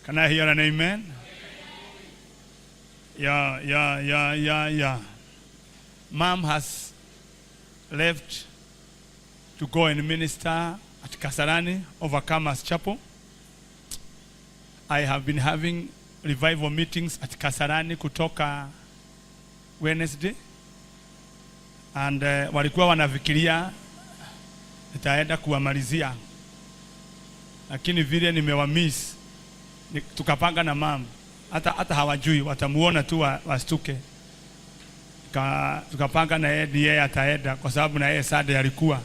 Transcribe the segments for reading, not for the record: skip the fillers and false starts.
Can I hear an amen? Yeah. Mom has left to go and minister at Kasarani, Overcomers Chapel. I have been having revival meetings at Kasarani kutoka Wednesday. And walikuwa wanafikiria nitaenda kuwamalizia. Lakini vile nimewamiss, tukapanga na mom. Hata hawajui, watamuona tu wastuke. Tukapanga na yeye ataenda kwa sababu na yeye Sunday alikuwa.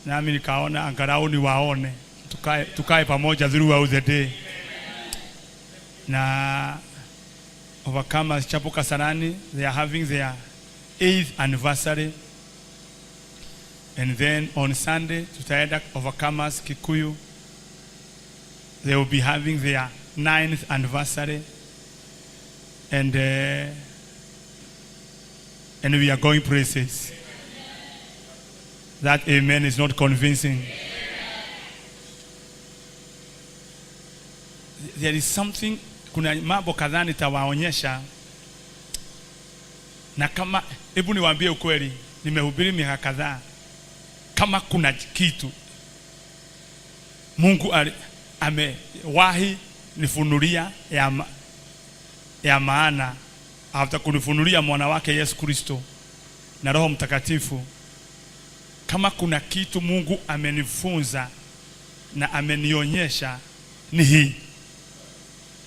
Nami nikaona angalau ni waone. Tukae pamoja throughout the day. Na Overcomers Chapel Kasarani, they are having their 8th anniversary. And then on Sunday, tutaenda Overcomers Kikuyu. They will be having their 9th anniversary. And we are going places. That amen is not convincing. There is something, kuna mambo kadhaa nitawaonyesha. Na kama, hebu niwaambie ukweli, nimehubiri miaka kadhaa. Kama kuna kitu Mungu amewahi nifunulia ya maana, hata kunifunulia mwana wake Yesu Kristo na Roho Mtakatifu. Kama kuna kitu Mungu amenifunza na amenionyesha ni hii.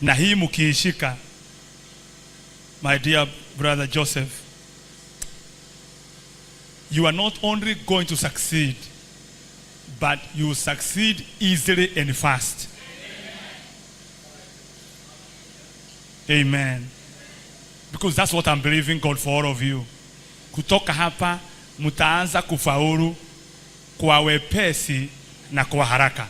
Na hii mkiishika, my dear brother Joseph, you are not only going to succeed, but you succeed easily and fast. Amen. Because that's what I'm believing God for all of you. Kutoka hapa mtaanza kufaulu kwa wepesi na kwa haraka.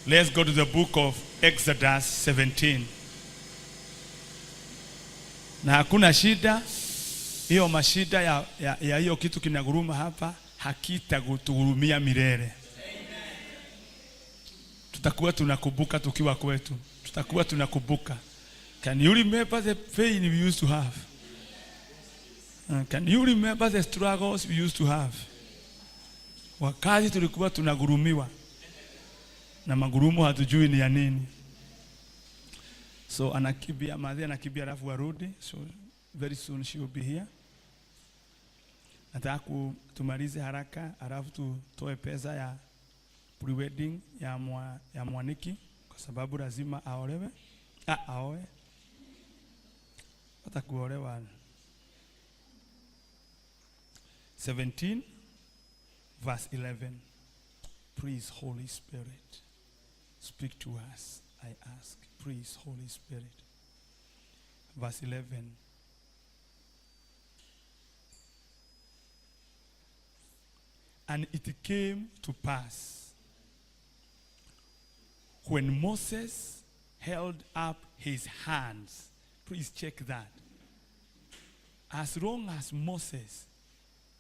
Let's go to the book of Exodus 17. Na hakuna shida, hiyo mashida ya hiyo kitu kinaguruma hapa hakitagurumia milele. Tutakuwa tunakumbuka tukiwa kwetu. Tutakuwa tunakumbuka. Can you remember the pain we used to have? Can you remember the struggles we used to have? Wakati tulikuwa tunagurumiwa na magurumu hatujui ni ya nini. So anakibia madhi, anakibia alafu arudi. So very soon she will be here. Nataka tumalize haraka alafu tutoe pesa ya pre-wedding ya mwaniki kwa sababu lazima aolewe. Aoe. Atakuolewa. 17 verse 11. Please, Holy Spirit, speak to us, I ask. Please, Holy Spirit. Verse 11. And it came to pass, when Moses held up his hands, please check that. As long as Moses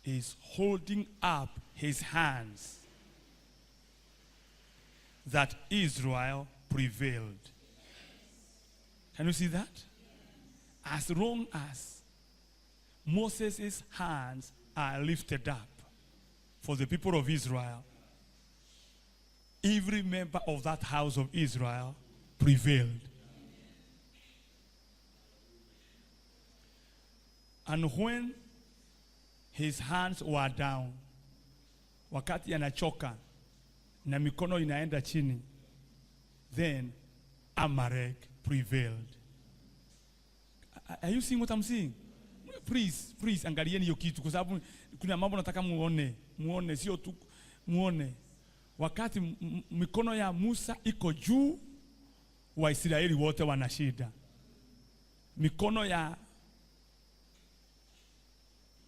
is holding up his hands, that Israel prevailed. Can you see that? As long as Moses' hands are lifted up for the people of Israel, every member of that house of Israel prevailed. And when his hands were down, wakati anachoka na mikono inaenda chini, then Amalek prevailed. Are you seeing what I'm seeing? Please, angalieni hiyo kitu kwa sababu kuna mambo nataka muone sio tu muone. Wakati mikono ya Musa iko juu, Waisraeli wote wana shida. Mikono ya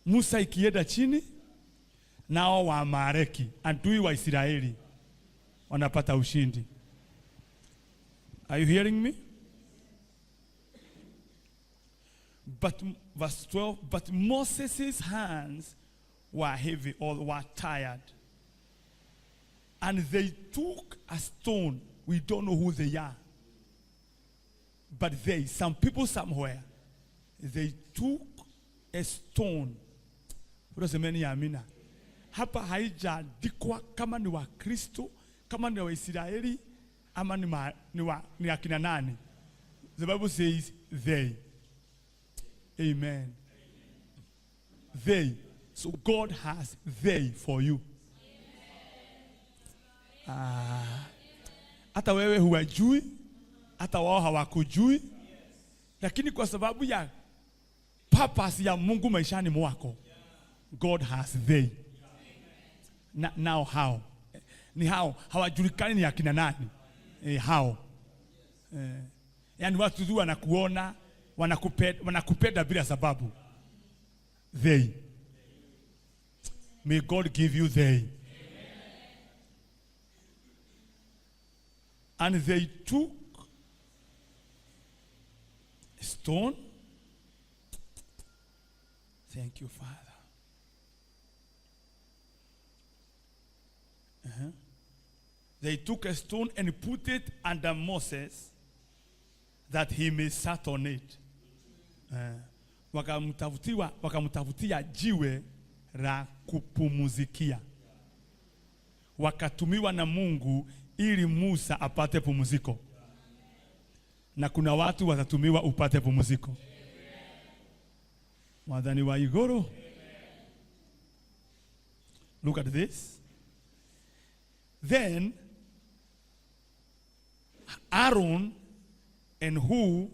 Musa ikienda chini, nao wa Amaleki, adui wa Israeli, wanapata ushindi. Are you hearing me? But verse 12, but Moses' hands were heavy or were tired. And they took a stone. We don't know who they are. But some people somewhere, they took a stone. Semeni ya amina. Hapa haijaandikwa kama ni wa Kristo, kama ni wa Israeli, ama ni akina nani. The Bible says they. Amen. They. So God has they for you. Hata wewe huwajui, hata wao hawakujui, lakini kwa sababu ya purpose ya Mungu maishani mwako, God has they. Now how? Ni hao hawajulikani ni akina nani. Hao. Yani watu tu wanakuona, wanakupenda bila sababu. They. May God give you they. And they took a stone. Thank you, Father. They took a stone and put it under Moses that he may sat on it. Wakamtafutia jiwe la kupumuzikia. Wakatumiwa na Mungu ili Musa apate pumziko. Na kuna watu watatumiwa upate pumziko. Mwadhani wa igoro. Look at this. Then Aaron and Hur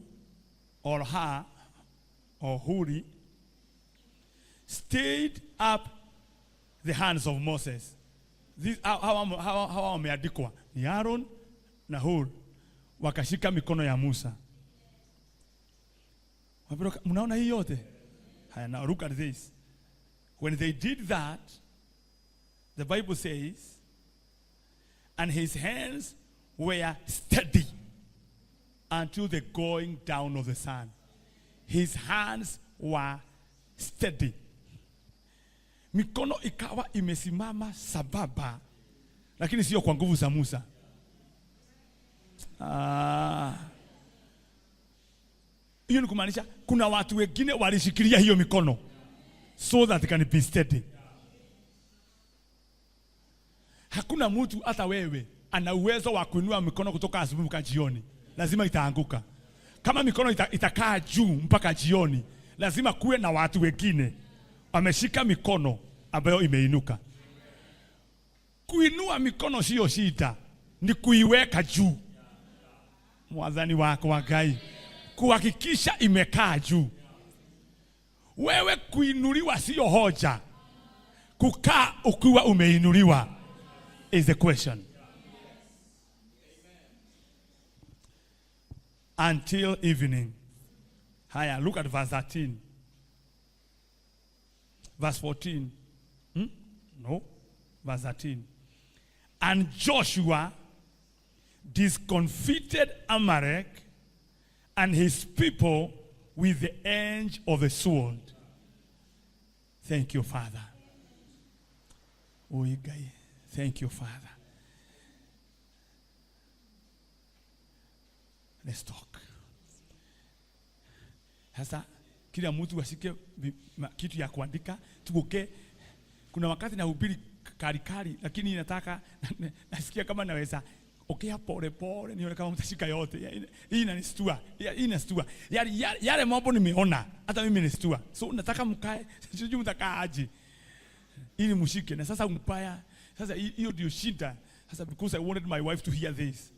or Hur or Huri stayed up the hands of Moses. This how wameandikwa ni Aaron na Hur wakashika mikono ya Musa. Mnaona hii yote? Now look at this. When they did that, the Bible says, and his hands were steady until the going down of the sun. His hands were steady. Mikono ikawa imesimama sababa, lakini sio kwa nguvu za Musa. Hiyo ni kumaanisha kuna watu wengine walishikilia hiyo mikono so that it can be steady. Hakuna mtu hata wewe ana uwezo wa kuinua mikono kutoka asubuhi mpaka jioni. Lazima itaanguka. Kama mikono itakaa juu mpaka jioni, lazima kuwe na watu wengine wameshika mikono ambayo imeinuka. Kuinua mikono sio shida, ni kuiweka juu. Mwadhani wako wa Gai, kuhakikisha imekaa juu. Wewe kuinuliwa sio hoja, kukaa ukiwa umeinuliwa is the question. Until evening. Haya, look at verse 13. Verse 14. No, verse 13. And Joshua discomfited Amalek and his people with the edge of the sword. Thank you, Father. Thank you, Father. Let's talk. Sasa kila mtu ashike kitu ya kuandika, tugoke. Kuna wakati nahubiri kari lakini nataka nasikia kama naweza pole pole nione kama mtashika yote. Hii inanistua. Hii inastua. Yale mambo nimeona hata mimi nistua. So nataka mkae, sijui mtakaa aje ili mshike. Na sasa umpaya. Sasa hiyo ndio shida. Sasa because I wanted my wife to hear this.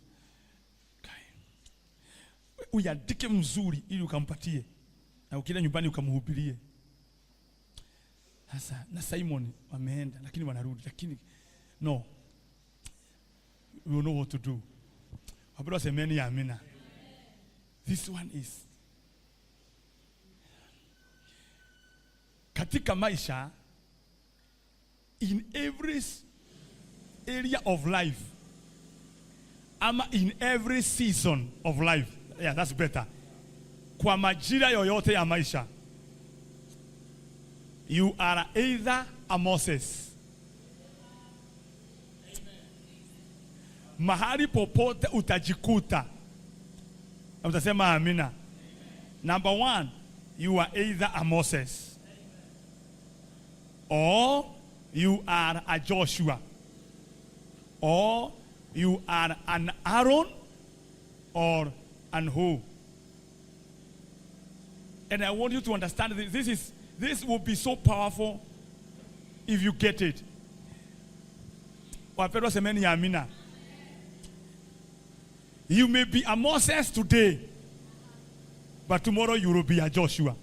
Uandike mzuri ili ukampatie. Na ukija nyumbani ukamhubirie. Sasa na Simon wameenda lakini wanarudi, lakini no, we will know what to do. Wabro semeni ya amina. This one is katika maisha, in every area of life, ama in every season of life. Yeah, that's better. Kwa majira yoyote ya maisha, you are either a Moses mahali popote utajikuta. Utasema amina. Number 1, you are either a Moses or you are a Joshua or you are an Aaron or an who. And I want you to understand this will be so powerful if you get it. Wapendwa semeni amina. You may be a Moses today, but tomorrow you will be a Joshua.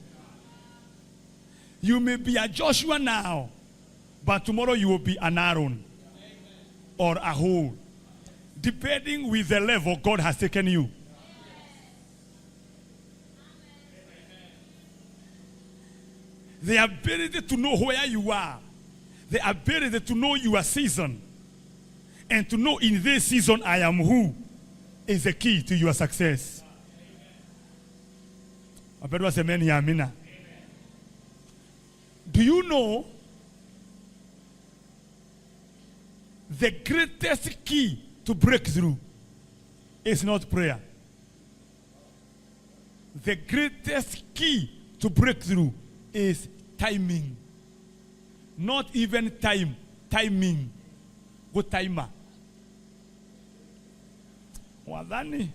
You may be a Joshua now, but tomorrow you will be an Aaron or a Hur, depending with the level God has taken you. The ability to know where you are, the ability to know your season, and to know in this season I am who, is the key to your success. Wapendwa semeni amina. Do you know the greatest key to breakthrough is not prayer? The greatest key to breakthrough is timing. Not even time, timing. Good timer. Wadhani.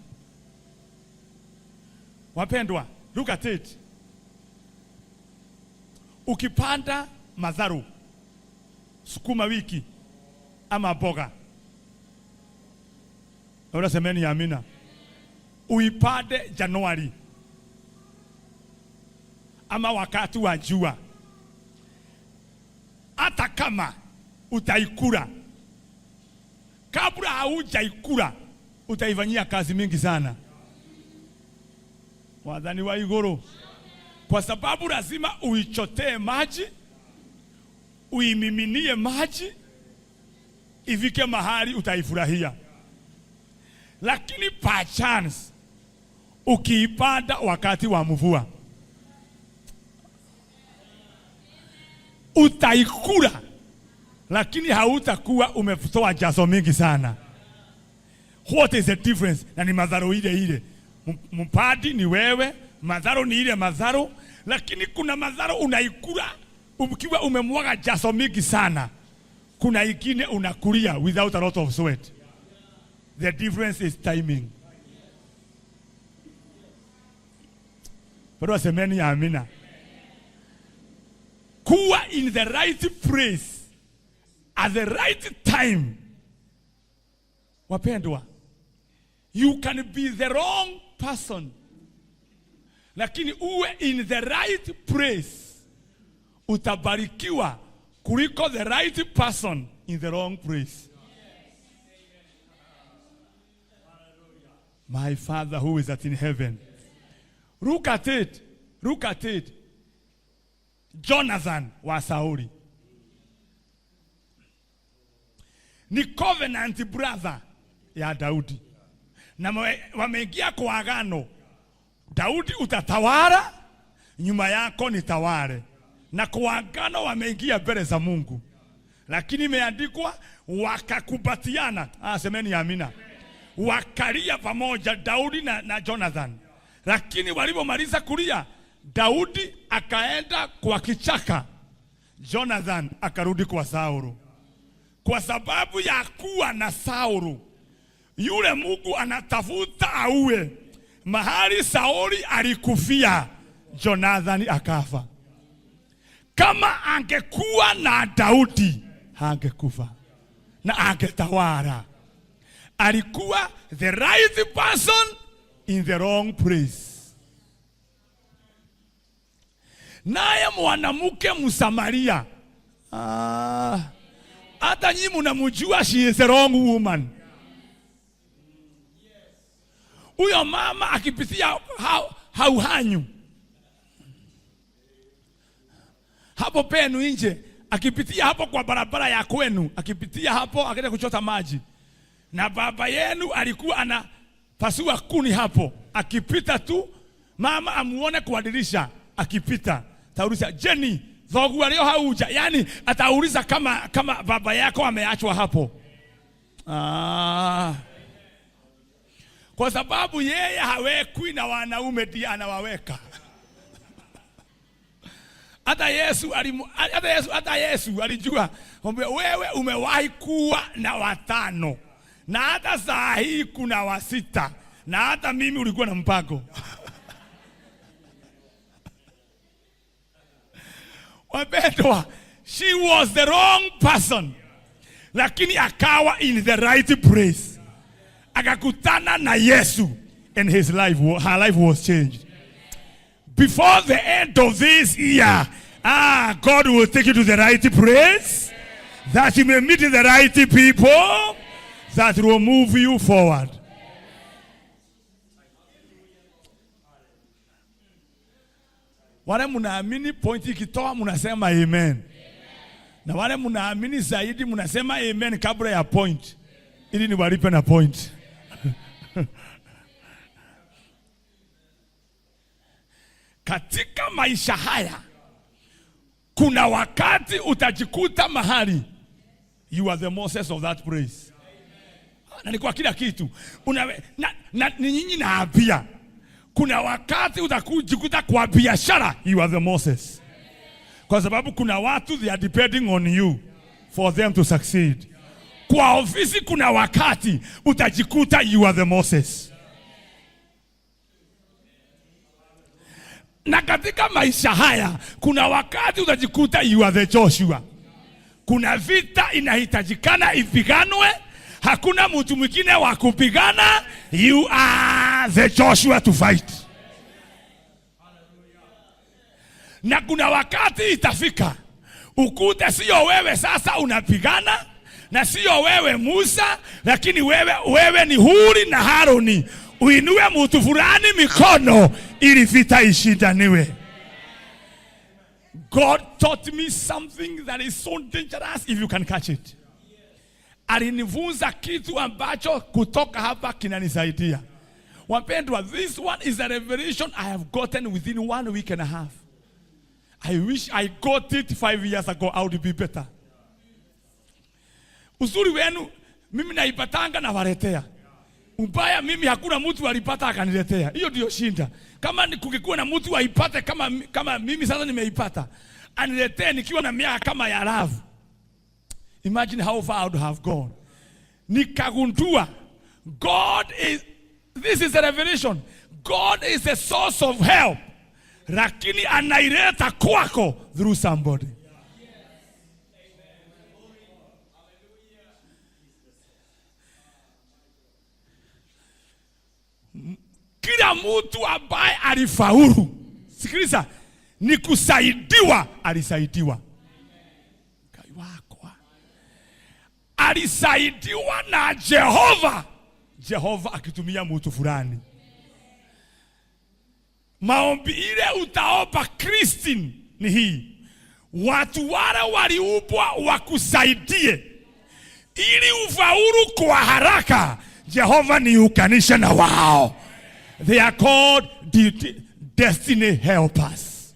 Wapendwa, look at it. Ukipanda madharu, sukuma wiki, ama boga. Ora semeni amina. Uipande Januari, ama wakati wa jua. Hata kama utaikula, kabla haujaikula utaifanyia kazi mingi sana. Wadhani wa igoro. Kwa sababu lazima uichotee maji, uimiminie maji, ifike mahali utaifurahia. Lakini by chance ukiipanda wakati wa mvua, utaikula, lakini hautakuwa umetoa jazo mingi sana. What is the difference? Na ni madharo ile. Mpadi ni wewe, madharo ni ile madharo, lakini kuna madharo unaikula ukiwa umemwaga jazo mingi sana. Kuna ingine unakulia without a lot of sweat. The difference is timing. Pero semeni amina. Kuwa in the right place at the right time. Wapendwa, you can be the wrong person, lakini uwe in the right place, utabarikiwa kuliko the right person in the wrong place. My Father who is in heaven. Look at it. Look at it. Jonathan wa Sauli ni covenant brother ya Daudi, na wameingia kwa agano. Daudi utatawala, nyuma yako nitawale. Na kwa agano wameingia mbele za Mungu, lakini imeandikwa wakakubatiana. Semeni amina. Wakalia pamoja Daudi na Jonathan. Lakini walipomaliza kulia, Daudi akaenda kwa kichaka, Jonathan akarudi kwa Saulu. Kwa sababu ya kuwa na Saulu, yule Mungu anatafuta auwe. Mahali Sauli alikufia, Jonathan akafa. Kama angekuwa na Daudi, hangekufa na angetawala. Alikuwa the right person in the wrong place. Naye mwanamke Msamaria, hata nyinyi mnamjua, she is a wrong woman. Huyo mama akipitia hauhanyu hapo penu nje, akipitia hapo kwa barabara ya kwenu, akipitia hapo akaenda kuchota maji, na baba yenu alikuwa anapasua kuni hapo, akipita tu mama amuone kwa dirisha, akipita tauliza, Jenny thogu alio hauja. Yani atauliza kama baba yako ameachwa hapo. kwa sababu yeye hawekwi na wanaume, ndiye anawaweka. Hata Yesu alijua wewe umewahi kuwa na 5 na hata saa hii kuna 6 na hata mimi ulikuwa na mpango. Wapendwa, she was the wrong person, lakini akawa in the right place. Akakutana na Yesu and her life was changed. Before the end of this year, God will take you to the right place, that you may meet the right people that will move you forward. Wale munaamini pointi ikitoa munasema amen. Na wale munaamini zaidi munasema amen kabla ya point, ili niwalipe na point. Katika maisha haya kuna wakati utajikuta mahali you are the Moses of that place. Na ni kwa kila kitu ni nyinyi naambia, kuna wakati utakujikuta kwa biashara you are the Moses, kwa sababu kuna watu they are depending on you for them to succeed. Kwa ofisi kuna wakati utajikuta you are the Moses. Na katika maisha haya kuna wakati utajikuta you are the Joshua. Kuna vita inahitajikana ipiganwe, hakuna mtu mwingine wa kupigana, you are the Joshua to fight. Na kuna wakati itafika ukute sio wewe sasa unapigana, na sio wewe Musa, lakini wewe ni Huri na Haroni. Uinue mtu fulani mikono ili vita ishindaniwe. God taught me something that is so dangerous if you can catch it. Alinifunza kitu ambacho kutoka hapa kinanisaidia. Wapendwa, this one is a revelation I have gotten within 1 week and a half. I wish I got it 5 years ago. I would be better. Uzuri wenu mimi naipatanga na waletea. Ubaya mimi hakuna mtu alipata akaniletea. Hiyo ndio shinda. Kama kungekuwa na mtu aipate kama mimi sasa nimeipata, aniletee nikiwa na miaka kama ya love. Imagine how far I would have gone. Nikagundua this is a revelation. God is the source of help, lakini anaileta kwako through somebody. Kila mtu ambaye alifaulu, sikiliza, ni kusaidiwa, alisaidiwa. Alisaidiwa na Jehova akitumia mtu fulani. Maombi ile utaomba Christine ni hii: watu wale waliumbwa wakusaidie ili ufaulu kwa haraka. Jehova ni ukanisha na wao. They are called destiny helpers.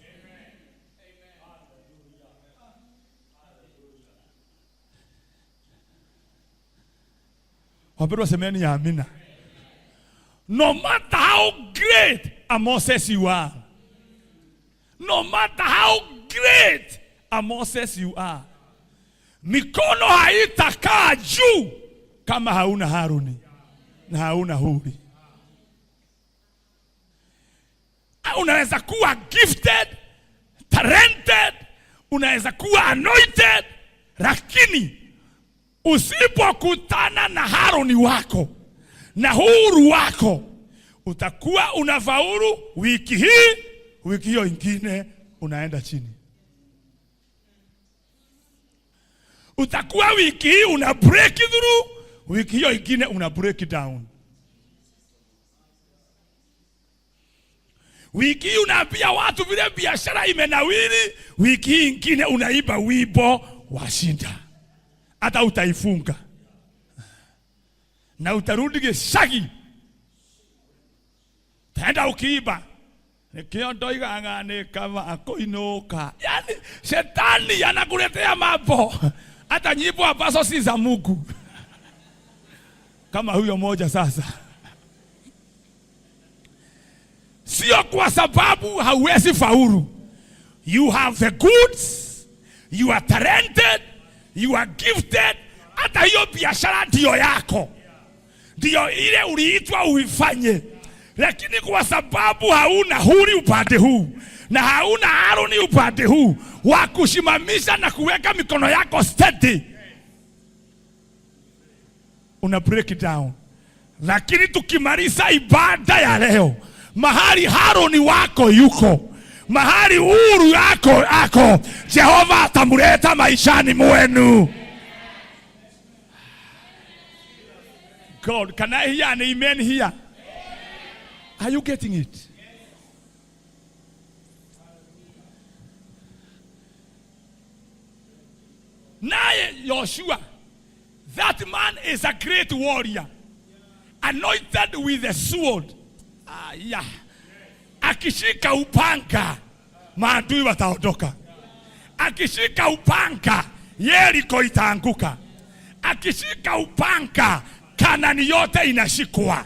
Wapendwa, semeni ya amina. No matter how great a Moses you are, no matter how great a Moses you are, mikono haitakaa juu kama hauna Haruni na hauna Huri. Unaweza kuwa gifted, talented, unaweza kuwa anointed, lakini usipokutana na Haruni wako na Huri wako, utakuwa unafaulu wiki hii, wiki hiyo ingine unaenda chini. Utakuwa wiki hii una break through, wiki hiyo ingine una break down. Wiki hii unaambia watu vile biashara imenawiri, wiki hii ingine unaiba wimbo washinda. Hata utaifunga na utarudi geshagi, taenda ukiiba nikiondo igangane kama akoinoka. Yani shetani anakuletea mambo hata nyimbo ambazo si za Mungu. Kama huyo moja sasa kwa sababu hauwezi faulu. You have the goods, you are talented, you are gifted. Hata hiyo biashara ndio yako, ndio ile uliitwa uifanye, lakini kwa sababu hauna huri upande huu na hauna Aroni upande huu wa kusimamisha na kuweka mikono yako steady, una break down. Lakini tukimaliza ibada ya leo, mahali Aroni wako yuko, mahali huru yako ako, Jehova atamuleta maishani mwenu. God, can I hear an amen here? Are you getting it? Naye Joshua, that man is a great warrior, anointed with a sword. Yeah. Akishika upanga, maadui wataondoka. Akishika upanga, Yeriko itaanguka. Akishika upanga, Kanani yote inashikwa.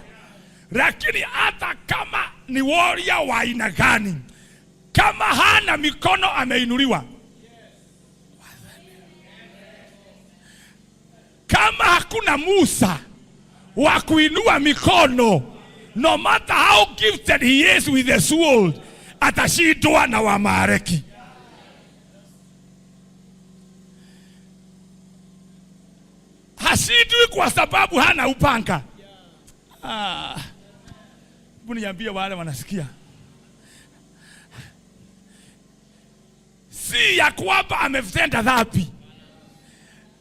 Lakini hata kama ni warrior wa aina gani, kama hana mikono ameinuliwa, kama hakuna Musa wa kuinua mikono, no matter how gifted he is with the sword, atashindwa na Waamaleki. Hashindwi kwa sababu hana upanga. Niambie wale wanasikia. Si ya kwamba ametenda dhambi,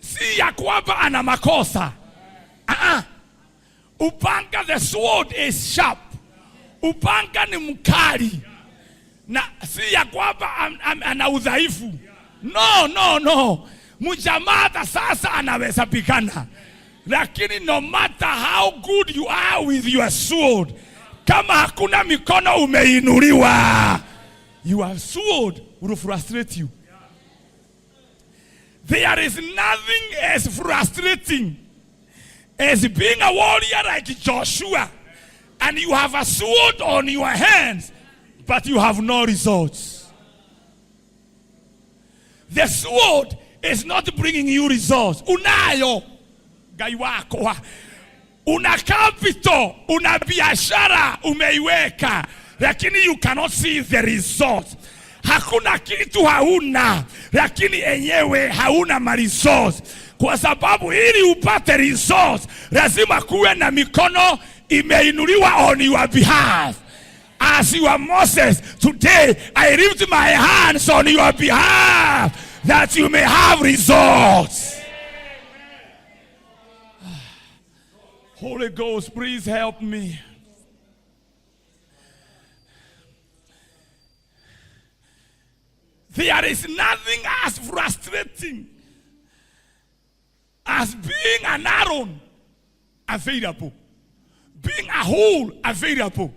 si ya kwamba ana makosa. Upanga, the sword is sharp. Upanga ni mkali, na si ya kwamba ana udhaifu. No. Mjamata sasa anaweza pigana, lakini no matter how good you are with your sword, kama hakuna mikono umeinuliwa, your sword will frustrate you. There is nothing as frustrating as being a warrior like Joshua, and you have a sword on your hands, but you have no results. The sword is not bringing you results. Unayo gai wako, una capital, una biashara umeiweka, lakini you cannot see the results. Hakuna kitu hauna, lakini enyewe hauna results. Kwa sababu ili upate results, lazima kuwe na mikono imeinuliwa on your behalf. As you are Moses, today I lift my hands on your behalf, that you may have results. Holy Ghost, please help me. There is nothing as frustrating as being an Aaron available, being a whole available,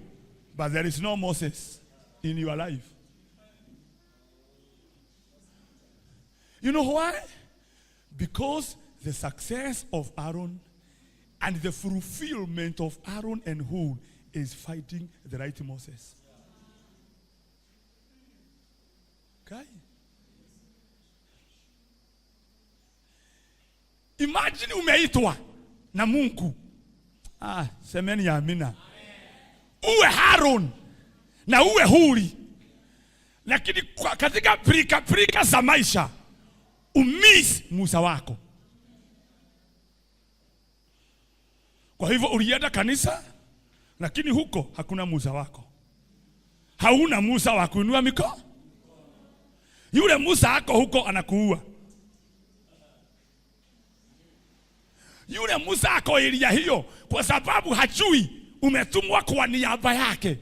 but there is no Moses in your life. You know why? Because the success of Aaron and the fulfillment of Aaron and Hur is fighting the right Moses. Okay? Imagine umeitwa na Mungu. Semeni ya amina. Uwe Aaron na uwe Huri, lakini katika prika za maisha umiss Musa wako. Kwa hivyo ulienda kanisa, lakini huko hakuna Musa wako. Hauna Musa wa kuinua mikono. Yule Musa wako huko anakuua. Yule Musa wako Elia hiyo, kwa sababu hajui umetumwa kwa niaba yake.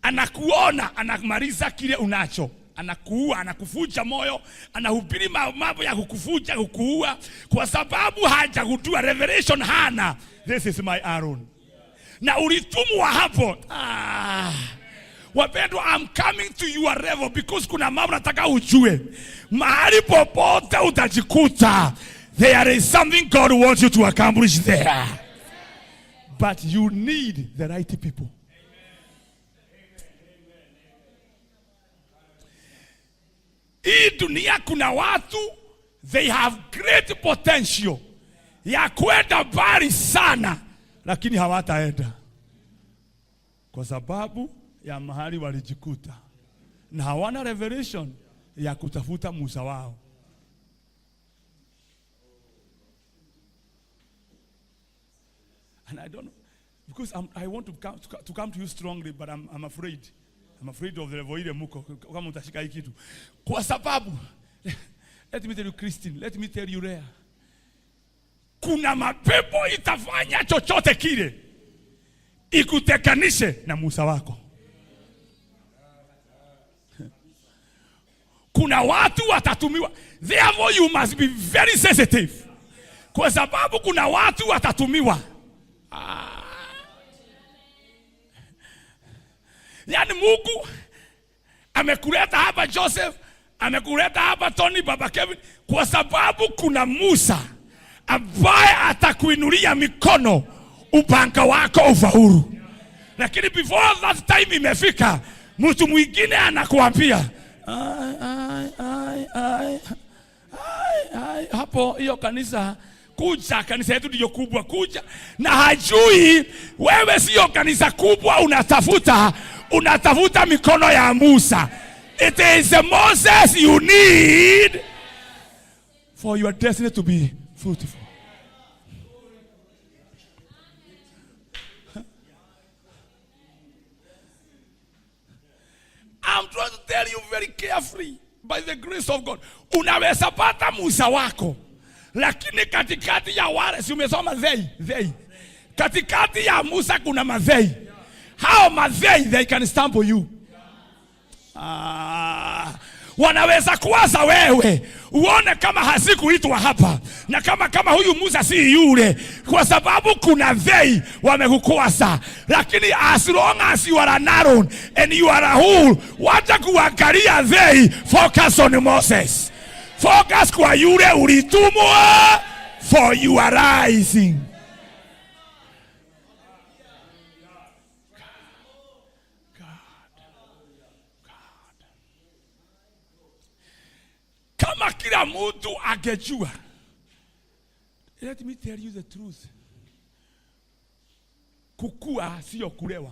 Anakuona, anamaliza kile unacho. Anakuua, anakufuja moyo, anahubiri mambo ya kukufuja, kukuua, kwa sababu hajagundua revelation hana. This is my Aaron. Na ulitumwa hapo. Wapendwa, I'm coming to your level because kuna mambo nataka ujue. Mahali popote utajikuta, there is something God wants you to accomplish there. But you need the right people. dunia kuna watu they have great potential ya kwenda mbali sana, lakini hawataenda kwa sababu ya mahali walijikuta na hawana revelation ya kutafuta Musa wao. And I don't know, because I want to come to you strongly, but I'm afraid. I'm afraid of the void muko kama utashika hiki kitu. Kwa sababu let me tell you Christine, let me tell you Rea. Kuna mapepo itafanya chochote kile ikutekanishe na Musa wako. Kuna watu watatumiwa. Therefore you must be very sensitive. Kwa sababu kuna watu watatumiwa. Yani Mungu amekuleta hapa Joseph, amekuleta hapa Tony, Baba Kevin, kwa sababu kuna Musa ambaye atakuinulia mikono upanga wako ufaulu. Lakini before that time imefika, mtu mwingine anakuambia hapo hiyo kanisa, kuja kanisa yetu ndio kubwa, kuja, na hajui wewe sio kanisa kubwa, unatafuta mikono ya Musa. It is Moses you need for your destiny to be fruitful. I'm trying to tell you very carefully, by the grace of God. Unaweza pata Musa wako, lakini katikati ya wale, si umesoma they. Katikati ya Musa kuna mazei. How mazei, they can stumble you. Wanaweza kuwaza wewe uone kama hasikuitwa hapa, na kama huyu Musa si yule, kwa sababu kuna they wamekukwasa. Lakini as long as you are an Aaron and you are a whole, wacha kuangalia they, focus on Moses. Focus kwa yule ulitumwa for your rising. Kama kila mtu angejua. Let me tell you the truth. Kukua sio kulewa.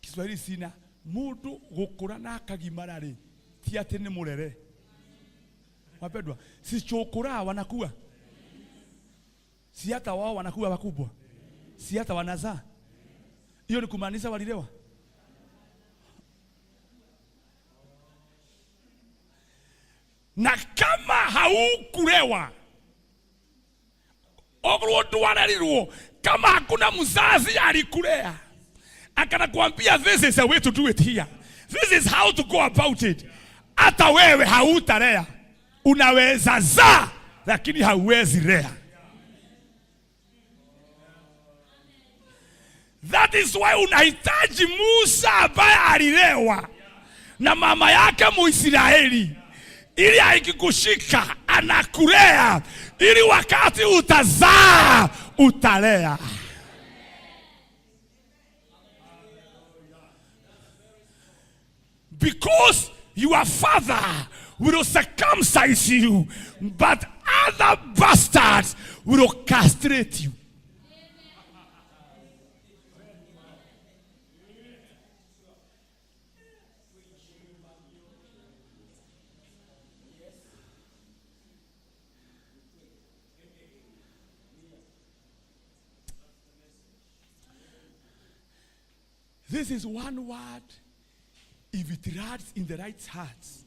Kiswahili sina. Mudu gukura na kagimarari ti ati ni murere. Wapendwa, si chokora wanakuwa. Si hata wao wanakuwa wakubwa. Si hata wanazaa. Hiyo ni kumaanisha walilewa. Na kama haukulewa, kama hakuna mzazi alikulea akanakuambia this is the way to do it here, this is how to go about it, hata wewe hautalea. Unaweza zaa lakini hauwezi lea. That is why unahitaji Musa ambaye alilewa na mama yake Muisraeli, ili aikikushika anakulea, ili wakati utazaa utalea. Because your father will circumcise you, but other bastards will castrate you. This is one word. If it lands in the right hearts,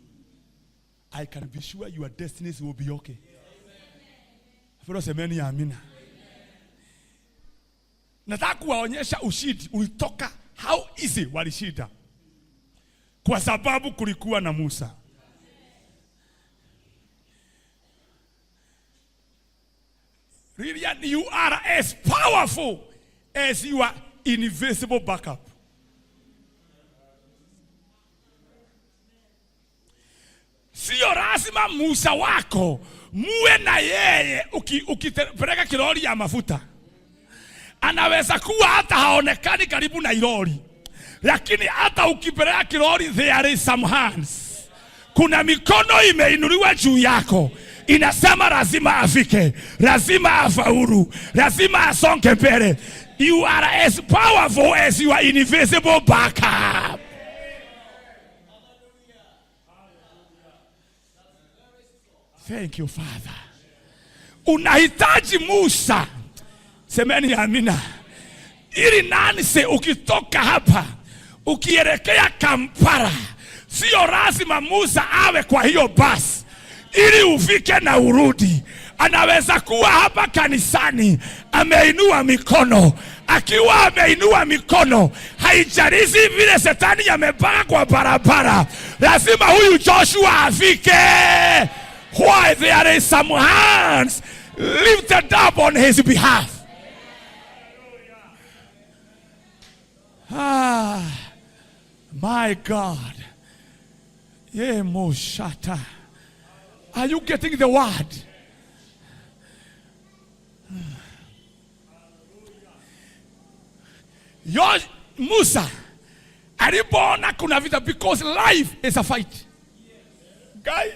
I can be sure your destinies will be okay. For us, amen, amina. Nataka kuwaonyesha ushindi ulitoka how easy walishinda. Kwa sababu kulikuwa na Musa. Lilian, you are as powerful as your invisible backup. Sio lazima Musa wako muwe na yeye ukipeleka kilori ya mafuta. Anaweza kuwa hata haonekani karibu na ilori, lakini hata ukipeleka kirori, there is some hands. Kuna mikono imeinuliwa juu yako, inasema lazima afike, lazima afaulu, lazima asonge mbele. You are as powerful as your invisible backup. Thank you, Father. Unahitaji Musa, semeni amina, ili nanse ukitoka hapa ukielekea Kampala, sio lazima Musa awe kwa hiyo basi ili ufike na urudi. Anaweza kuwa hapa kanisani ameinua mikono. Akiwa ameinua mikono, haijalishi vile shetani yamepanga kwa barabara, lazima huyu Joshua afike. Why? There is some hands lifted up on his behalf. My God. Yeah, Moshata. Are you getting the word? Musa alipoona kuna vita, because life is a fight. Guy,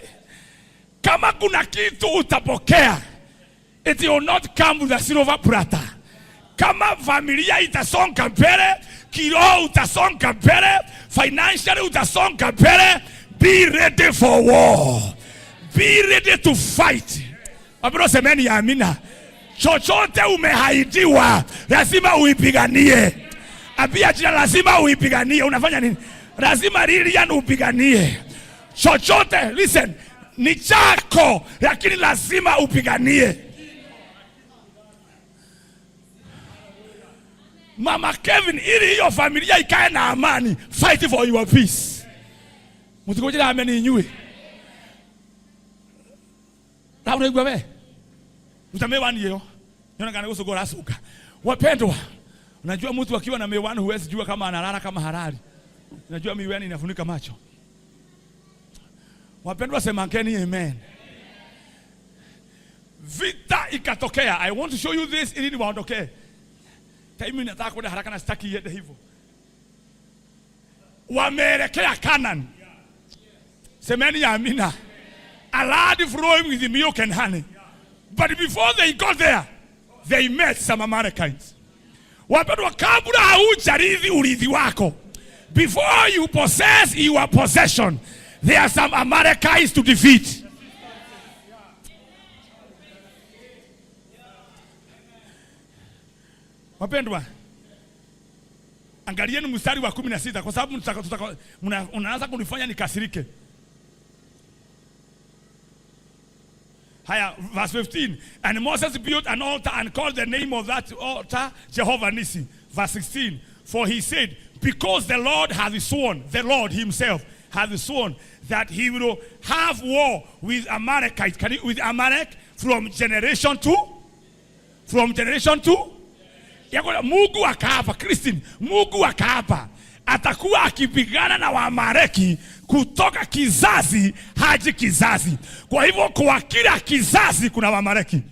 kama kuna kitu utapokea, it will not come with a silver platter. Kama familia itasonga mbele, kiroho utasonga mbele, financially utasonga mbele, be ready for war. Be ready to fight. Wapendwa, semeni amina. Chochote umehaidiwa, lazima uipiganie. Abia jina, lazima uipiganie. Unafanya nini? Lazima Lilian upiganie. Chochote, listen, ni chako, lakini lazima upiganie. Mama Kevin, ili hiyo familia ikae na amani, fight for your peace. Mutikoje na amani nyue. Na unagwa we. Utamewani yeo. Yona kana kusogora asuka. Wapendwa, unajua mtu akiwa na mewani huwezi jua kama analala kama halali. Unajua miwani inafunika macho. Wapendwa, semankeni amen. Vita ikatokea. I want to show you this ili niwaondokee. Time inataka kwenda haraka na sitaki iende hivyo. Wameelekea Canaan. Semeni amina. A land flowing with milk and honey. But before they got there, they met some Amalekites. Wapendwa, kabla haujarithi urithi wako, before you possess your possession, there are some Amalekites to defeat. Wapendwa, angalieni mstari wa 16 kwa sababu unaanza kunifanya nikasirike. Haya, verse 15. And Moses built an altar and called the name of that altar Jehovah Nissi. Verse 16. For he said, because the Lord has sworn, the Lord himself has sworn that he will have war with Amalekites. With Amalek from generation to? From generation to? Mungu akaapa, Christine, Mungu akaapa atakuwa akipigana na Waamaleki kutoka kizazi hadi kizazi. Kwa hivyo kwa kila kizazi kuna Waamaleki.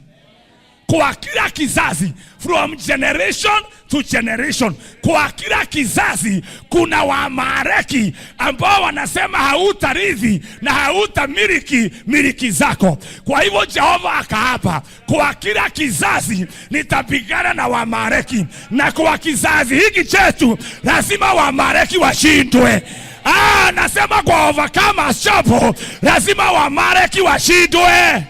Kwa kila kizazi, from generation to generation, kwa kila kizazi kuna Waamaleki ambao wanasema hautarithi na hautamiliki miliki zako. Kwa hivyo Jehova akaapa, kwa kila kizazi nitapigana na Waamaleki, na kwa kizazi hiki chetu lazima Waamaleki washindwe. Nasema kwa overcomers chapo, lazima Waamaleki washindwe.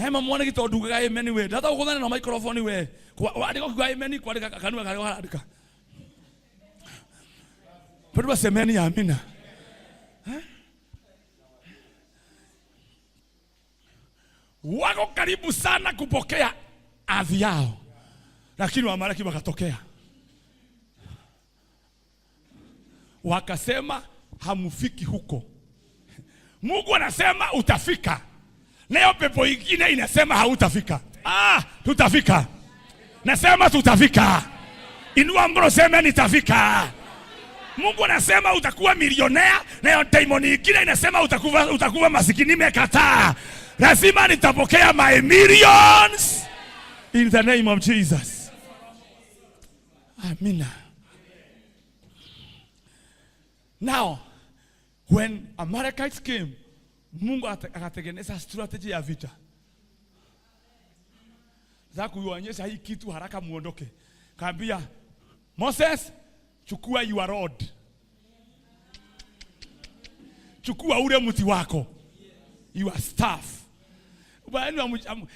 Hema mwana kitodu ga amen we. Data uko na microphone we. Kwa andiko kwa amen kwa andika kanua kwa andika. Pedro semeni amina. Wako karibu sana kupokea ardhi yao, lakini Waamaleki wakatokea. Wakasema hamufiki huko. Mungu anasema utafika. Leo pepo ingine inasema hautafika. Tutafika. Nasema tutafika. Inua mkono sema nitafika. Mungu anasema utakuwa milionea, na daimoni ingine inasema utakuwa masikini. Nimekataa. Lazima nitapokea my millions in the name of Jesus. Amina. Now, when Amalekites came, Mungu akatengeneza strategy ya vita. Za kuonyesha hii kitu haraka muondoke. Kaambia Moses, chukua your rod. Chukua ule mti wako. Your staff.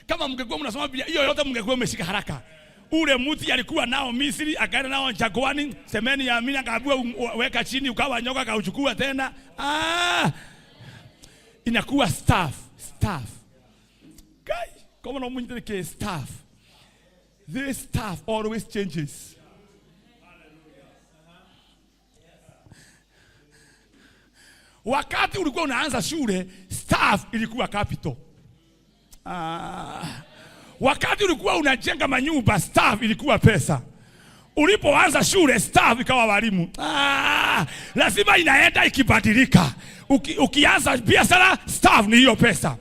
Kama mngekuwa mnasoma Biblia hiyo yote mngekuwa mmeshika haraka. Ule mti alikuwa nao Misri, akaenda nao jangwani, semeni ya Amina, akaambiwa weka chini, ukawa nyoka, akauchukua tena. Inakuwa staff. Guy, kama na mwenye ke staff. This staff always changes. Wakati ulikuwa unaanza shule, staff ilikuwa capital. Wakati ulikuwa unajenga manyumba, staff ilikuwa pesa. Ulipoanza shule, staff ikawa walimu. Lazima inaenda ikibadilika. Ukianza biashara, staff ni hiyo pesa.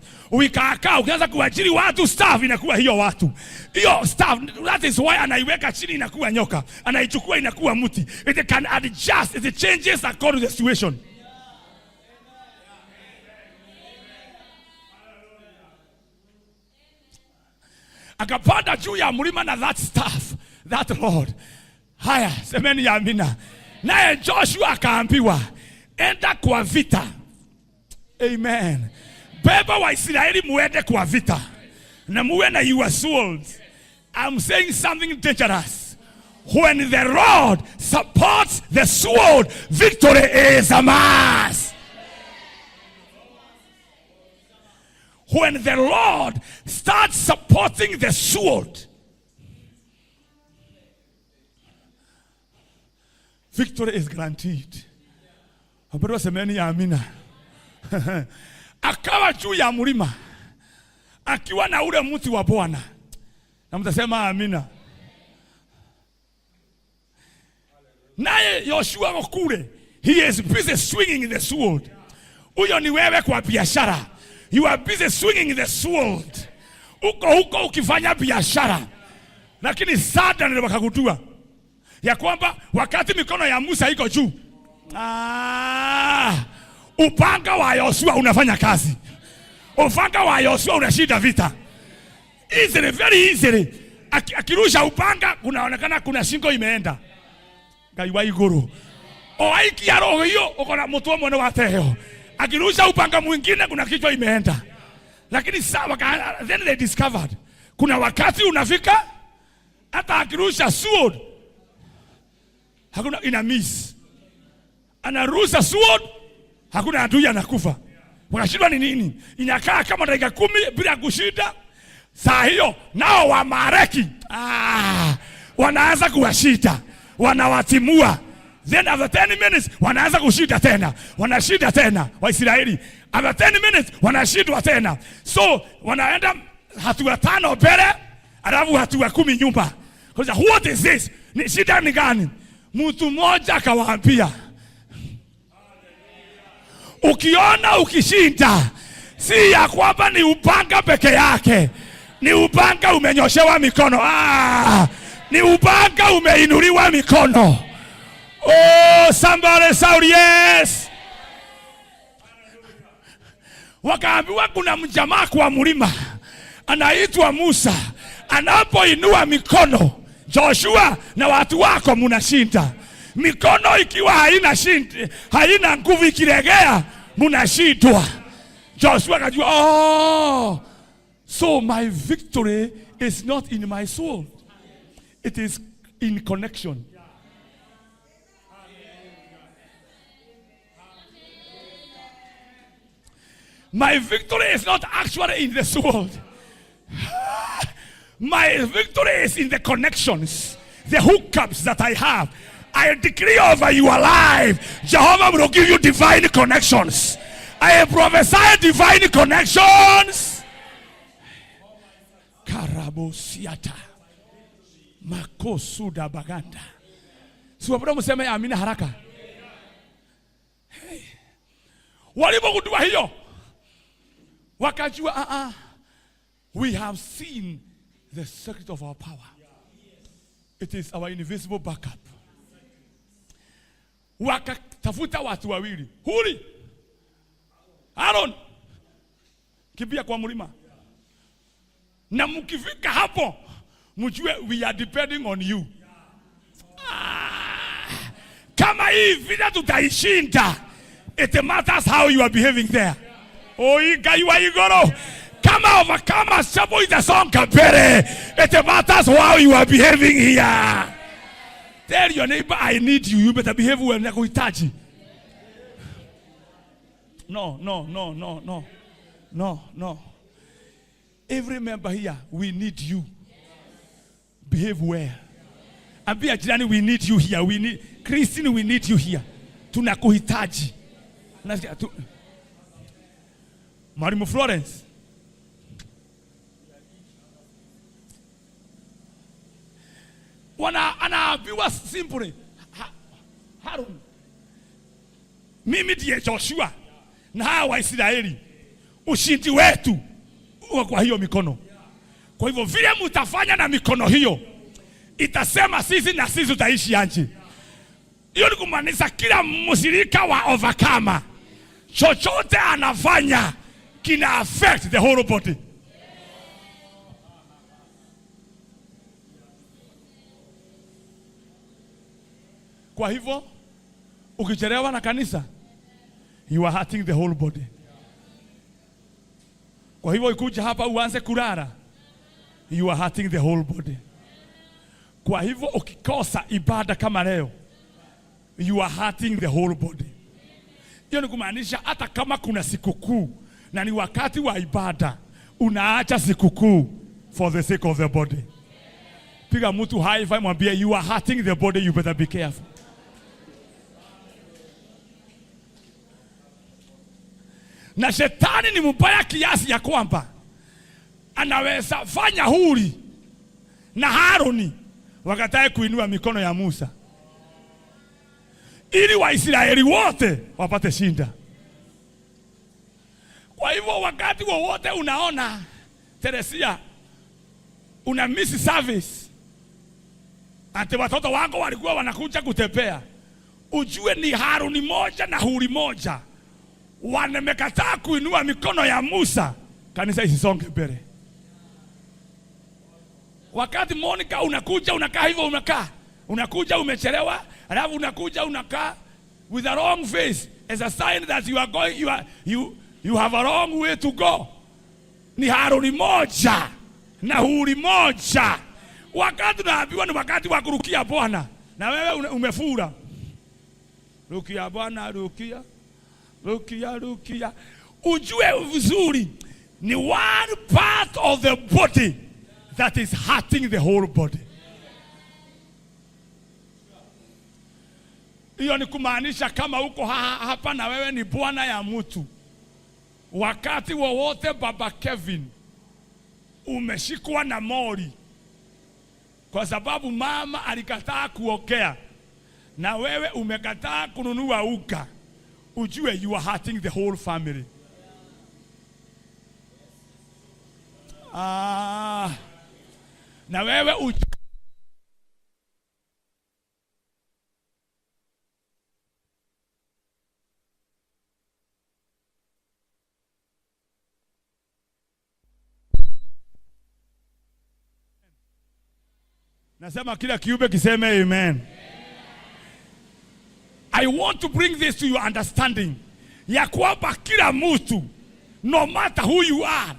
Ukianza kuajiri watu, staff inakuwa hiyo watu. Hiyo staff, that is why anaiweka chini inakuwa nyoka, anaichukua inakuwa mti. It can adjust, it changes according to the situation. Akapanda juu ya mlima na that staff, that rod. Haya, semeni ya Amina. Naye Joshua akaambiwa, enda kwa vita. Amen. Beba wa Israeli muende kwa vita. Na muwe na your swords. I'm saying something dangerous. When the rod supports the sword, victory is a must. When the Lord starts supporting the sword, victory is guaranteed. Ambao semeni ya Amina. Akawa juu ya mlima akiwa na ule mti wa Bwana. Na mtasema Amina. Naye Yoshua wakule, he is busy swinging the sword. Uyo ni wewe kwa biashara. You are busy swinging the sword. Uko ukifanya biashara. Lakini suddenly wakagundua ya kwamba wakati mikono ya Musa iko juu, upanga wa Yoshua unafanya kazi. Upanga wa Yoshua unashinda vita. Easily, very easily. Akirusha upanga kunaonekana kuna shingo imeenda. Gaiwa iguru. Oaiki ya roho hiyo uko na mtu mwana wa teo. Akirusha upanga mwingine kuna kichwa imeenda. Lakini sawa, then they discovered kuna wakati unafika hata akirusha sword hakuna ina miss. Anarusha sword hakuna adui anakufa. Wakashindwa ni nini? Inakaa kama dakika 10 bila kushinda. Saa hiyo nao wa Amaleki wanaanza kuwashinda, wanawatimua. Then after 10 minutes wanaanza kushinda tena, wanashinda tena Waisraeli. After 10 minutes wanashindwa tena. So wanaenda hatua 5 mbele, alafu hatua 10 nyuma. Kwa what is this? Ni shida ni gani? Mtu mmoja akawaambia, ukiona ukishinda, si ya kwamba ni upanga peke yake. Ni upanga umenyoshewa mikono. Ni upanga umeinuliwa mikono. Oh, somebody shout yes. Wakaambiwa kuna mjamaa kwa mlima anaitwa Musa. Anapoinua mikono, Joshua na watu wako mnashinda. Mikono ikiwa haina nguvu, ikiregea mnashindwa. Joshua akajua, so my victory is not in my soul. It is in connection. My victory is not actually in the sword. My victory is in the connections, the hookups that I have. I decree over your life, Jehovah will give you divine connections. I prophesy divine connections. Karabosiata makosuda baganda. Siwapenda mseme amina haraka. Hey. Walipogundua hiyo, wakajua we have seen the secret of our power. It is our invisible backup. Wakatafuta watu wawili. Huri, Aaron, kimbia kwa mlima. Na mkifika hapo, mjue we are depending on you. Kama hii vita tutaishinda, it matters how you are behaving there. Igoro. Kama overcome sapo itasonga mbele, it matters how you are behaving here. Tell your neighbor, I need you. You better behave well. Nakuhitaji. No. Every member here, we need you. Behave well. And be a jirani, we need you here. We need Christine, we need you here. Tunakuhitaji. Mwalimu Florence. Anaambiwa simply, Harun, mimi ndiye Joshua na hawa Waisraeli, ushindi wetu uko kwa hiyo mikono. Kwa hivyo vile mtafanya na mikono hiyo, itasema sisi na sisi tutaishi aje. Hiyo ni kumaanisha kila mshirika wa overcomer, chochote anafanya kina affect the whole body. Kwa hivyo ukichelewa na kanisa, you are hurting the whole body. Kwa hivyo ikuja hapa uanze kulala, you are hurting the whole body. Kwa hivyo ukikosa ibada kama leo, you are hurting the whole body. Hiyo ni kumaanisha hata kama kuna sikukuu na ni wakati wa ibada, unaacha sikukuu for the sake of the body. Piga mtu high five, mwambie you are hurting the body, you better be careful. Na shetani ni mbaya kiasi ya kwamba anaweza fanya Huri na Haruni wakatae kuinua mikono ya Musa ili Waisraeli wote wapate shinda. Kwa hivyo wakati wowote unaona Teresia una miss service, ate watoto wako walikuwa wanakuja kutembea, ujue ni Haruni moja na Huri moja wamekataa kuinua mikono ya Musa, kanisa isisonge mbele. Wakati Monica unakuja unakaa hivyo, unakuja umechelewa, alafu unakuja unakaa with a wrong face as a sign that you are going, you have a wrong way to go. Ni Haruni moja na Huri moja. Wakati naambiwa ni wakati wa kurukia Bwana, na wewe umefura. Rukia Bwana, rukia. Ujue vizuri ni one part of the body that is hurting the whole body. Hiyo ni kumaanisha kama uko hapa na wewe ni bwana ya mtu, wakati wowote baba Kevin umeshikwa na mori kwa sababu mama alikataa kuokea na wewe umekataa kununua uka, ujue you are hurting the whole family. Na wewe nasema kila kiumbe kiseme amen. I want to bring this to your understanding ya kwamba kila mtu, no matter who you are,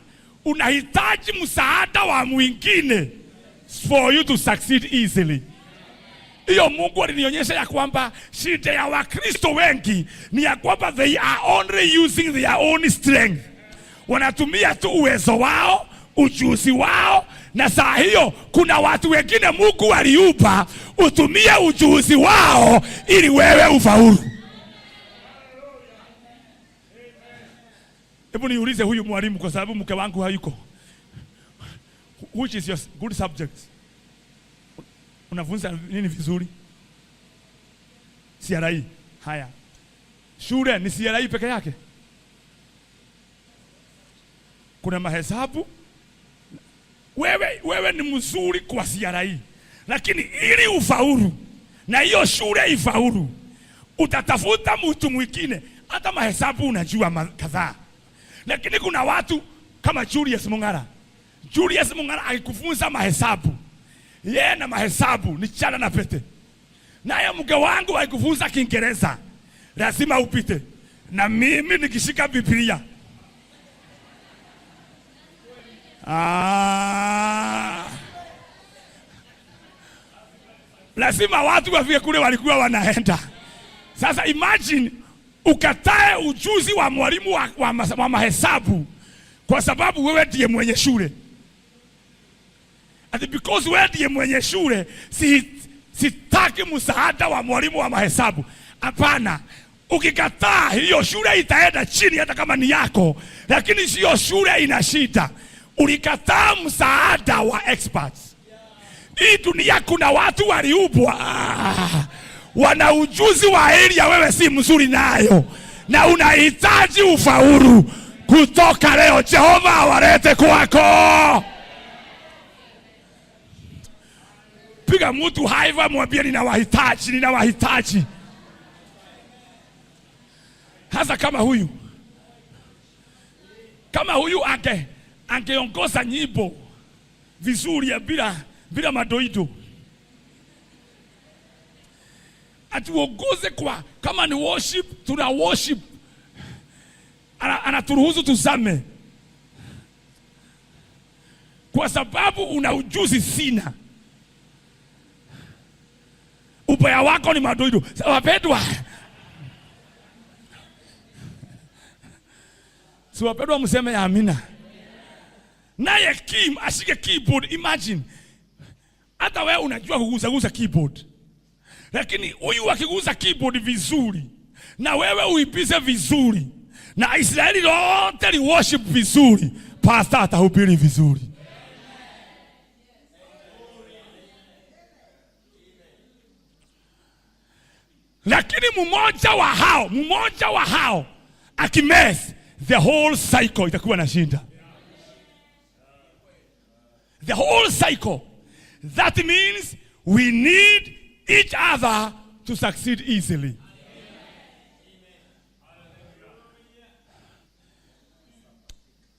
unahitaji msaada wa mwingine for you to succeed easily. Hiyo Mungu alinionyesha ya kwamba shida ya Wakristo wengi ni ya kwamba they are only using their own strength. Wanatumia tu uwezo wao, ujuzi wao, na saa hiyo kuna watu wengine Mungu aliupa utumie ujuzi wao ili wewe ufaulu. Hebu niulize huyu mwalimu kwa sababu mke wangu hayuko. Which is your good subject? Unafunza nini vizuri? CRE. Haya. Shule ni CRE peke yake? Kuna mahesabu? Wewe ni mzuri kwa CRE. Lakini ili ufaulu na hiyo shule ifaulu, utatafuta mtu mwingine. Hata mahesabu unajua kadhaa, lakini kuna watu kama Julius Mung'ara. Julius Mung'ara akikufunza mahesabu, yeye na mahesabu ni chana na pete. Naye mke wangu akikufunza Kiingereza, lazima upite. Na mimi nikishika Biblia, lazima watu wafike kule walikuwa wanaenda. Sasa imagine ukatae ujuzi wa mwalimu wa mahesabu kwa sababu wewe ndiye mwenye shule. And because wewe ndiye mwenye shule, sitaki msaada wa mwalimu wa mahesabu. Hapana. Ukikataa, hiyo shule itaenda chini hata kama ni yako, lakini sio shule ina shida. Ulikataa msaada wa experts. Hii dunia kuna watu waliubwa, wana ujuzi wa area wewe si mzuri nayo, na unahitaji ufaulu. Kutoka leo Jehova awalete kwako. Piga mtu haiva, mwambie ninawahitaji. Hasa kama huyu angeongoza nyimbo vizuri ya bila madoido. Atuongoze kwa kama ni worship, tuna worship. Anaturuhusu tuzame. Kwa sababu una ujuzi sina. Ubaya wako ni madoido. Wapendwa, si wapendwa mseme ya amina. Naye Kim ashike keyboard. Imagine hata wewe unajua kuguza keyboard, lakini huyu akiguza keyboard vizuri na wewe uipize vizuri na Israeli lote li worship vizuri, pastor atahubiri vizuri. Lakini mmoja wa hao akimess, the whole cycle itakuwa na shinda. The whole cycle. That means we need each other to succeed easily.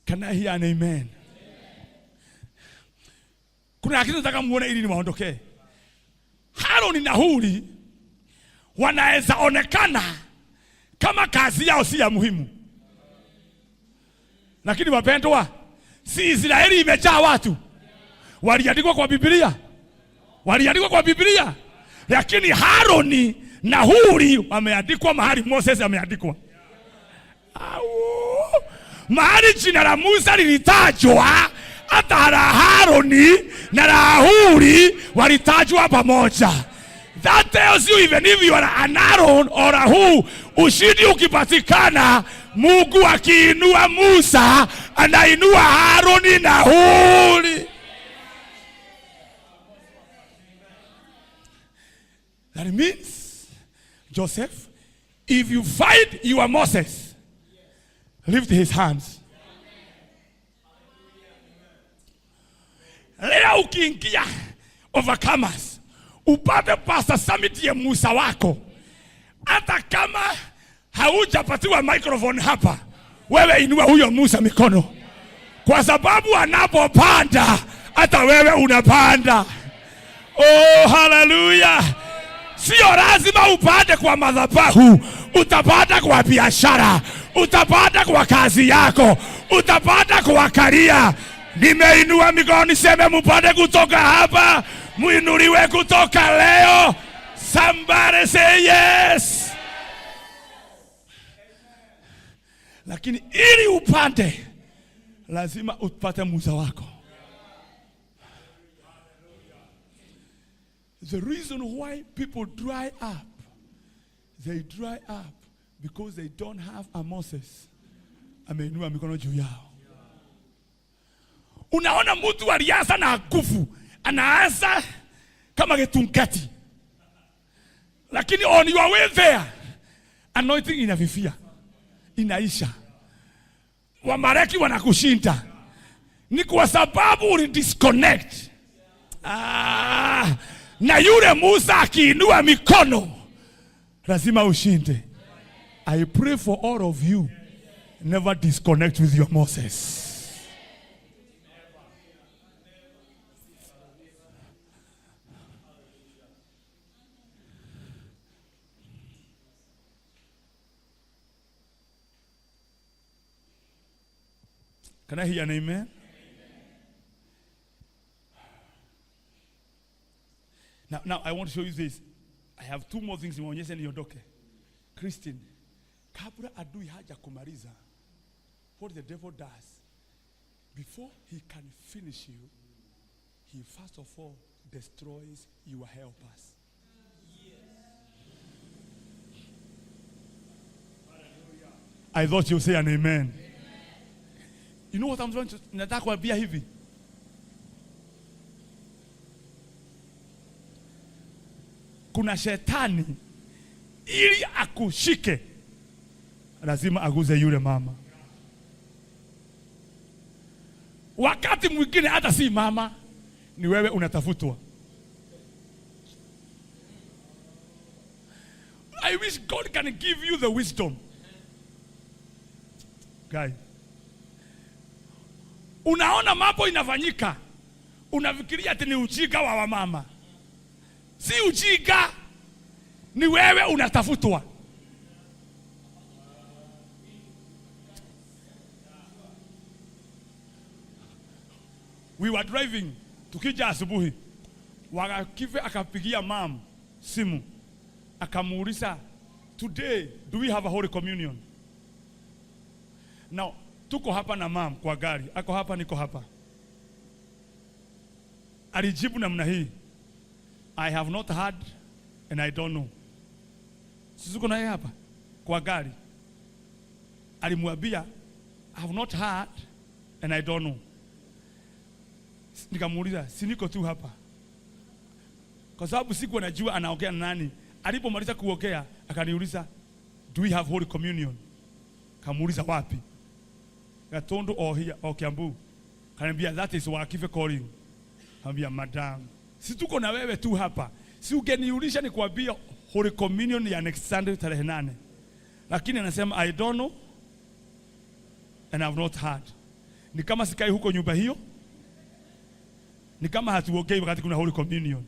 Can I hear an amen? Kuna kitu nataka muone ili niwaondokee. Haroni na Huri wanaweza onekana kama kazi yao si ya muhimu, lakini wapendwa, si Israeli imejaa watu waliandikwa kwa Biblia, lakini Haroni na Huri wameandikwa mahali Moses ameandikwa. Mahali jina la Musa lilitajwa, hata la Haroni na la Huri walitajwa pamoja. That tells you even if you are an Aaron or a Hur, ushindi ukipatikana, Mungu akiinua Musa anainua Haroni na Huri. That means, Joseph, if you find your Moses, lift his hands. Leo ukiingia overcomers, upate Pastor Summit ya Musa wako. Hata kama haujapatiwa microphone hapa, wewe inua huyo Musa mikono, kwa sababu anapopanda hata wewe unapanda. Oh, hallelujah. Sio lazima upande kwa madhabahu, utapanda kwa biashara, utapanda kwa kazi yako, utapanda kwa karia. Nimeinua mikono niseme mpande kutoka hapa, muinuliwe kutoka leo. Somebody say yes. Lakini ili upande, lazima upate Musa wako. The reason why people dry up, they dry up because they don't have a Moses. Ameinua mikono juu yao. Unaona mtu alianza na nguvu, anaanza kama getungati, lakini on your way there, anointing inafifia, inaisha. Wamareki wanakushinda, ni kwa sababu uli disconnect. Na yule Musa akiinua mikono lazima ushinde. I pray for all of you. Never disconnect with your Moses. Can I hear an amen? Now I want to show you this. I have two more things niwaonyeshe niondoke. Christine, kabla adui haja kumaliza, what the devil does, before he can finish you, he first of all destroys your helpers. I thought you would say an amen. You know what I'm trying to nataka kuambia hivi? Kuna shetani ili akushike lazima aguze yule mama. Wakati mwingine hata si mama, ni wewe unatafutwa. I wish God can give you the wisdom. Guys, unaona mambo inafanyika, unafikiria ati ni ujinga wa wamama. Si ujinga, ni wewe unatafutwa. We were driving, tukija asubuhi, wakakive akapigia mom simu, akamuuliza, today do we have a holy communion? Now, tuko hapa na mom kwa gari, ako hapa niko hapa. Alijibu namna hii, I have not heard and I don't know. Sisi kuna yeye hapa kwa gari. Alimwambia, I have not heard and I don't know. Nikamuuliza, si niko tu hapa? Kwa sababu sikuwa najua anaongea na nani. Alipomaliza kuongea, akaniuliza, do we have holy communion? Kamuuliza wapi? Gatondo or here or Kiambu. Kaniambia, that is Wakive calling. Kaniambia, madam, si tuko na wewe tu hapa. Si ungeniulisha nikwambia holy communion ya next Sunday tarehe 8. Lakini anasema I don't know and I have not heard. Ni kama sikai huko nyumba hiyo. Ni kama hatuongei wakati kuna holy communion.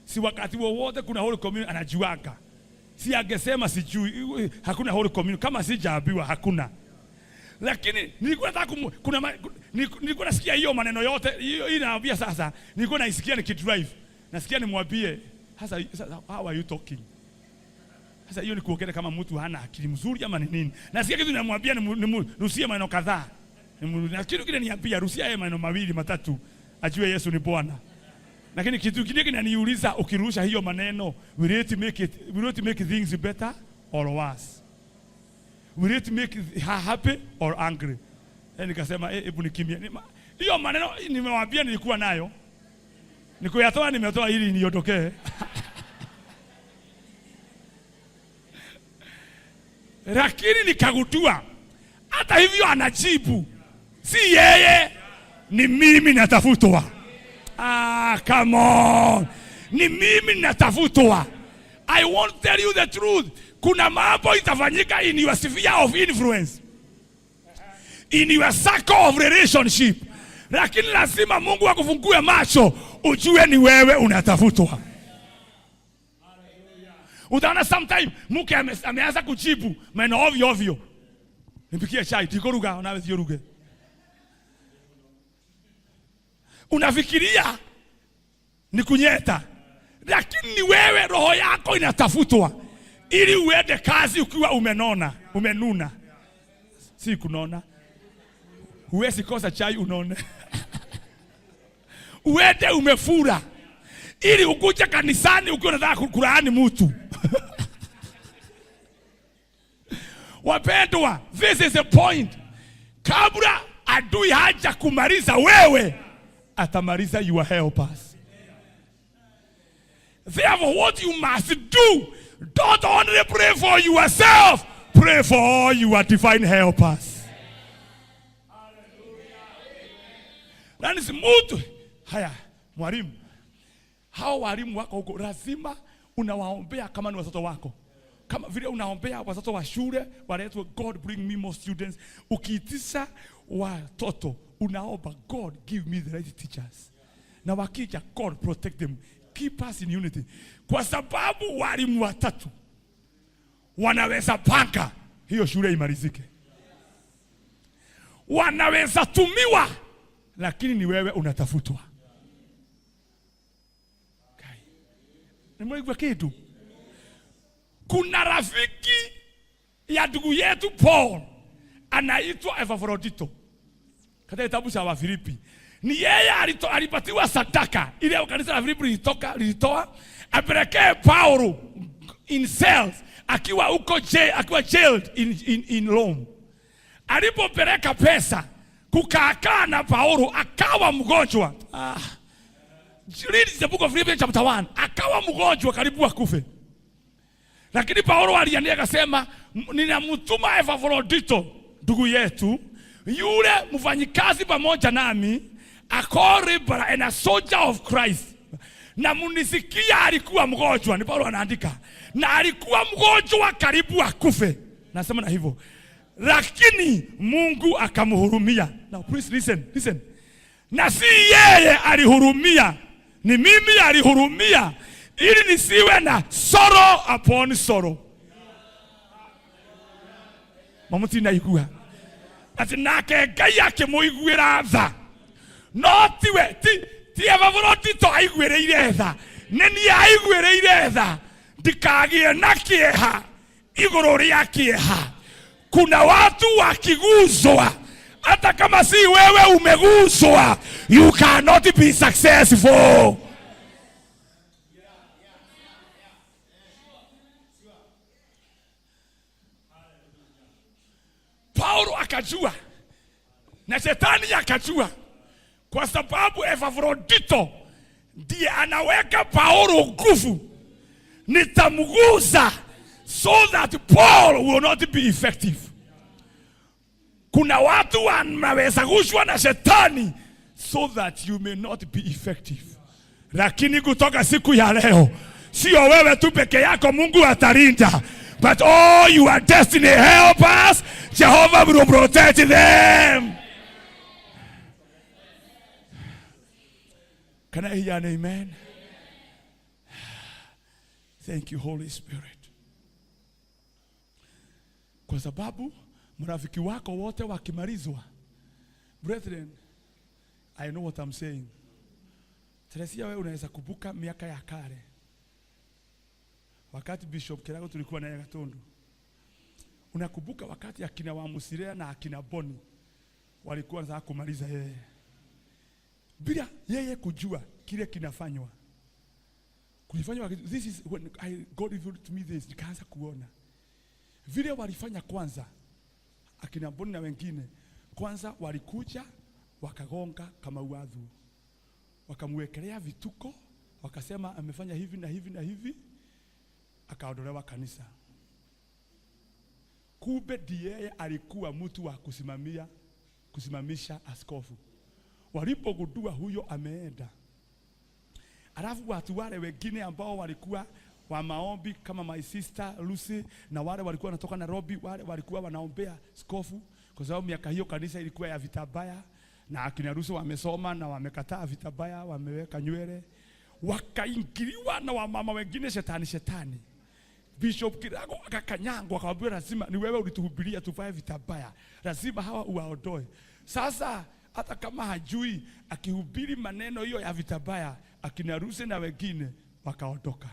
Si wakati wowote kuna holy communion anajuaga. Si angesema sijui hakuna holy communion kama sijaambiwa hakuna. Lakini nilikuwa nataka nilikuwa nasikia hiyo maneno yote hiyo inaambia sasa, nilikuwa naisikia nikidrive. Nasikia nimwambie sasa how are you talking? Sasa hiyo ni kuongea kama mtu hana akili mzuri ama ni nini? Nasikia kitu ninamwambia niruhusie maneno kadhaa. Na kitu kile niambia ruhusia yeye maneno mawili matatu ajue Yesu ni Bwana. Lakini kitu kile kinaniuliza, ukirusha hiyo maneno, will it make things better or worse? Will it make her happy or angry? Nikasema hebu nikimia. Hiyo maneno nimewaambia nilikuwa nayo. Nikuyatoa nimetoa ili niondokee. Lakini nikagundua hata hivyo anajibu si yeye, ni mimi natafutwa. Come on. Ni mimi natafutwa. I won't tell you the truth. Kuna mambo itafanyika in your sphere of influence, in your circle of relationship. Lakini lazima Mungu akufungue macho ujue ni wewe unatafutwa. Utaona sometime mke ameanza kujibu maneno ovyo. Nipikie chai tikoruga unawe thioruge. Unafikiria ni kunyeta, lakini ni wewe roho yako inatafutwa ili uende kazi ukiwa umenuna. Si kunona. Huwezi kosa chai unone. Uende umefura ili ukuje kanisani ukiwa unataka kulaani mtu. Wapendwa, this is the point. Kabla adui haja kumaliza wewe, atamaliza your helpers. Therefore, what you must do, don't only pray for yourself, pray for all your divine helpers. Nani si mtu? Haya, mwalimu. hao walimu wako huko lazima unawaombea kama ni watoto wako. Kama vile unaombea watoto wa shule waletwe, God bring me more students. Ukiitisha watoto unaomba, God give me the right teachers. Na wakija, God protect them, keep us in unity. Kwa sababu walimu watatu wanaweza panga hiyo shule imalizike. Wanaweza tumiwa, lakini ni wewe unatafutwa. Nimwegwa kitu. Kuna rafiki ya ndugu yetu Paul anaitwa Epafrodito. Katika kitabu cha Wafilipi. Ni yeye alipatiwa sadaka ile kanisa la Filipi lilitoa apelekee Paulo in cells akiwa huko jailed in Rome. Alipopeleka pesa kukaa na Paulo akawa mgonjwa. Read the book of Philippians chapter 1. Akawa mgonjwa karibu akufe. Lakini Paulo aliandika akasema, ninamtuma Epafrodito ndugu yetu, yule mfanyikazi pamoja nami, a co-laborer and a soldier of Christ. Na munisikia alikuwa mgonjwa, ni Paulo anaandika. Na alikuwa mgonjwa karibu akufe. Nasema na hivyo. Lakini Mungu akamhurumia. Now please listen. Na si yeye alihurumia, ni mimi alihurumia, ili nisiwe na sorrow upon sorrow. Mamuti na igua. Ati nake Ngai yake muiguira tha. No tiwe ti Epafrodito aiguireire tha. Neni aiguireire tha. Ndikagie na kieha iguru ria kieha. Kuna watu wakiguzwa, hata kama si wewe umeguzwa, you cannot be successful. Paulo akajua na shetani akajua, kwa sababu Epafrodito ndiye anaweka Paulo nguvu. Nitamguza so that Paul will not be effective. Kuna watu wanaweza kushwa na shetani so that you may not be effective. Lakini kutoka siku ya leo, sio wewe tu peke yako Mungu atalinda, but all your destiny helpers, Jehovah will protect them. Can I hear an amen? Thank you, Holy Spirit. Kwa sababu marafiki wako wote wakimalizwa. Brethren, I know what I'm saying. Teresia, wewe unaweza kubuka miaka ya kale. Wakati Bishop Kirago tulikuwa naye Gatundu. Unakubuka wakati akina wa Musirea na akina Boni walikuwa wanataka kumaliza yeye. Bila yeye kujua kile kinafanywa. Kulifanywa, this is when God revealed to me this, nikaanza kuona. Vile walifanya kwanza, akina Boni na wengine, kwanza walikuja, wakagonga kama uadhu. Wakamwekelea vituko, wakasema amefanya hivi na hivi na hivi, akaondolewa kanisa. Kumbe ndiye alikuwa mtu wa kusimamisha askofu. Walipogundua huyo ameenda, alafu watu wale wengine ambao walikuwa wa maombi kama my sister Lucy na wale walikuwa wanatoka Nairobi, wale walikuwa wanaombea askofu, kwa sababu miaka hiyo kanisa ilikuwa ya vitabaya, na akina Lucy wamesoma na wamekataa vitabaya, wameweka nywele, wakaingiliwa na wamama wengine shetani. Bishop Kirago akakanyangwa, akamwambia lazima ni wewe ulituhubiria tuvae vitabaya, lazima hawa uwaondoe. Sasa hata kama hajui, akihubiri maneno hiyo ya vitabaya, akina Lucy na wengine wakaondoka.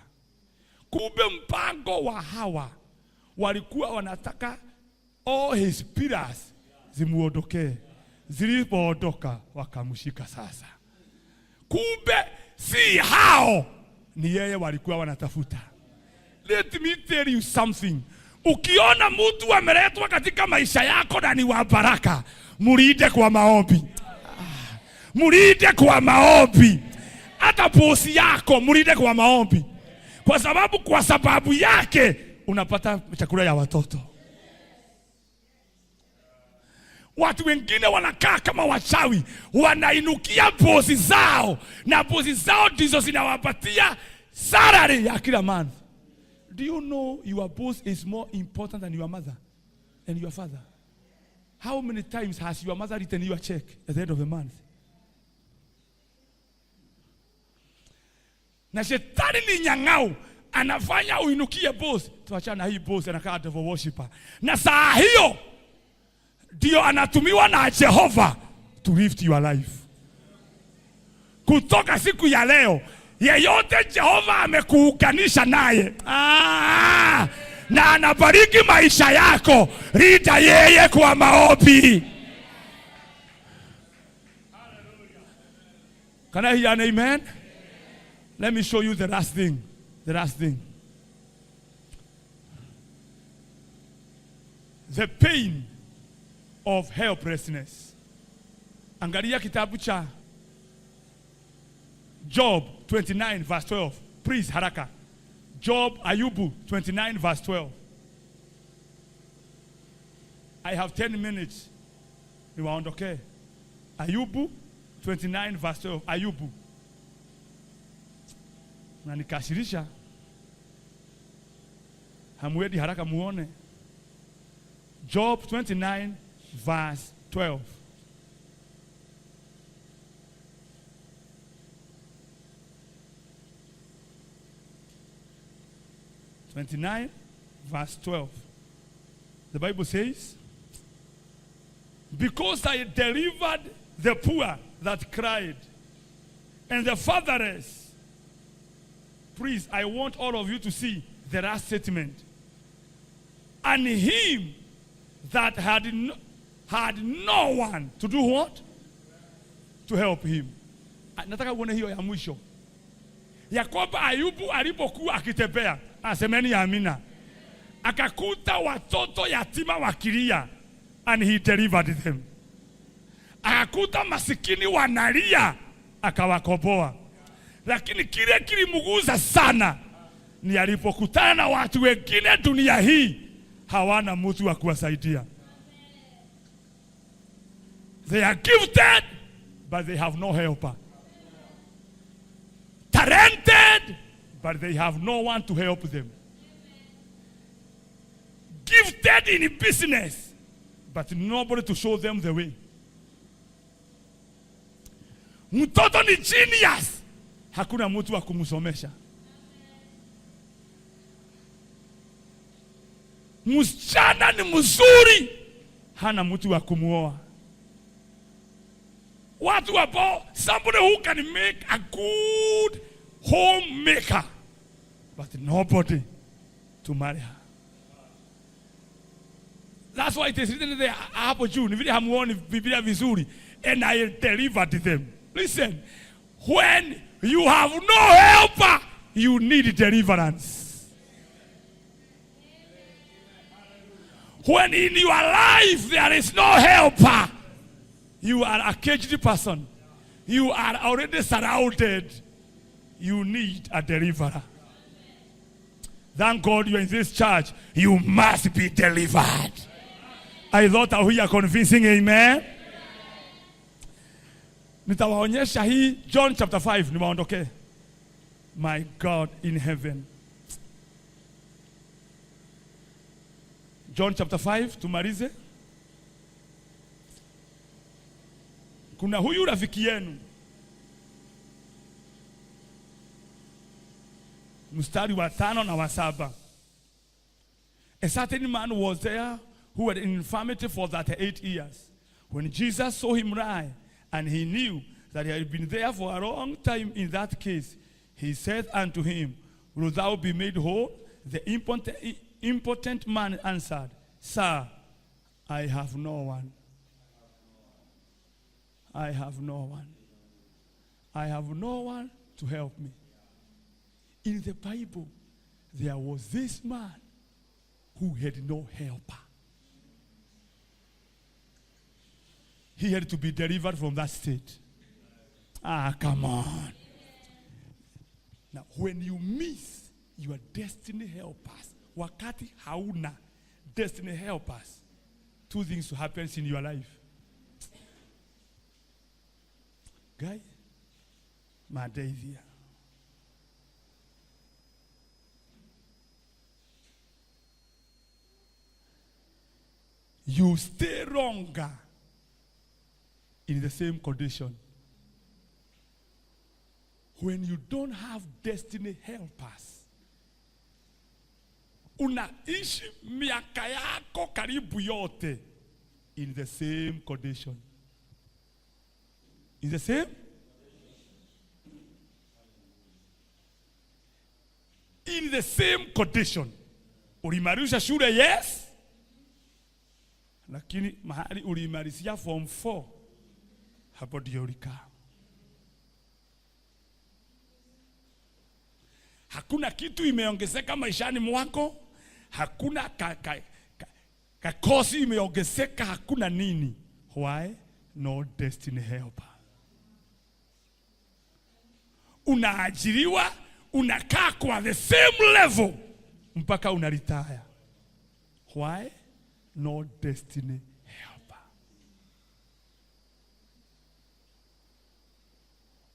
Kumbe mpango wa hawa walikuwa wanataka all his pillars zimuondoke. Zilipoondoka wakamshika sasa. Kumbe si hao, ni yeye walikuwa wanatafuta. Let me tell you something. Ukiona mtu ameletwa katika maisha yako na ni wa baraka, muride kwa maombi. Muride kwa maombi. Hata bosi yako muride kwa maombi. Kwa sababu yake unapata chakula ya watoto. Watu wengine wanakaa kama wachawi, wanainukia bosi zao, na bosi zao ndizo zinawapatia salary ya kila month. Do you know your boss is more important than your mother and your father? How many times has your mother written you a check at the end of the month? Na shetani ni nyang'au, anafanya uinukie boss. Tuachana hii boss anakaa devil worshiper. Na saa hiyo ndio anatumiwa na Jehova to lift your life. Kutoka siku ya leo, yeyote Jehova amekuunganisha naye, na anabariki maisha yako, rita yeye kwa maombi. Can I hear an amen? Let me show you the last thing. The last thing. The pain of helplessness. Angalia kitabu cha Job 29 verse 12. Please, haraka. Job, Ayubu 29 verse 12. I have 10 minutes. Niwaondoke. Ayubu 29 verse 12. Ayubu. Na nikashirisha. Hamwedi haraka muone. Job 29 verse 12. Verse 12. The Bible says, because I delivered the poor that cried and the fatherless. Please, I want all of you to see the last statement. And him that had no one to do what? To help him. Nataka uone hiyo ya mwisho. Ya kwamba Ayubu alipokuwa akitembea, asemeni amina, akakuta watoto yatima wakilia, and he delivered them. Akakuta masikini wanalia, akawakomboa. Lakini kile kilimuguza sana ni alipokutana na watu wengine dunia hii hawana mtu wa kuwasaidia. They are gifted, but they have no helper. Talented, but they have no one to help them. Gifted in business, but nobody to show them the way. Mtoto ni genius, hakuna mtu wa kumsomesha. Msichana ni mzuri, hana mtu wa kumuoa. Watu ambao, somebody who can make a good homemaker, but nobody to marry her. That's why it is written there hapo juu, ni vile hamuoni Biblia vizuri, and I delivered them. Listen, when you have no helper, you need deliverance. When in your life there is no helper, you are a caged person. You are already surrounded. You need a deliverer. Thank God you are in this church. You must be delivered. I thought I hear convincing amen. Nitawaonyesha hii John chapter 5 niwaondoke. My God in heaven. John chapter 5 tumalize. Kuna huyu rafiki yenu. Mstari wa 5 na wa 7. A certain man was there who had an infirmity for 38 years. When Jesus saw him lie, and he knew that he had been there for a long time in that case, he said unto him, Wilt thou be made whole? The impotent man answered, Sir, I have no one. I have no one. I have no one to help me. In the Bible, there was this man who had no helper. He had to be delivered from that state. Come on. Now, when you miss your destiny helpers, wakati hauna destiny helpers, two things will happen in your life. Guy, Madavia. You stay longer in the same condition when you don't have destiny helpers. Unaishi miaka yako karibu yote in the same condition. In the same? In the same condition. Ulimarisha shule, yes. Lakini mahali ulimarisia form 4, hapo ndio ulikaa. Hakuna kitu imeongezeka maishani mwako. Hakuna kosi imeongezeka, hakuna nini. Why? No destiny helper. Unaajiriwa, unakaa kwa the same level mpaka unaretire. Why? No destiny helper.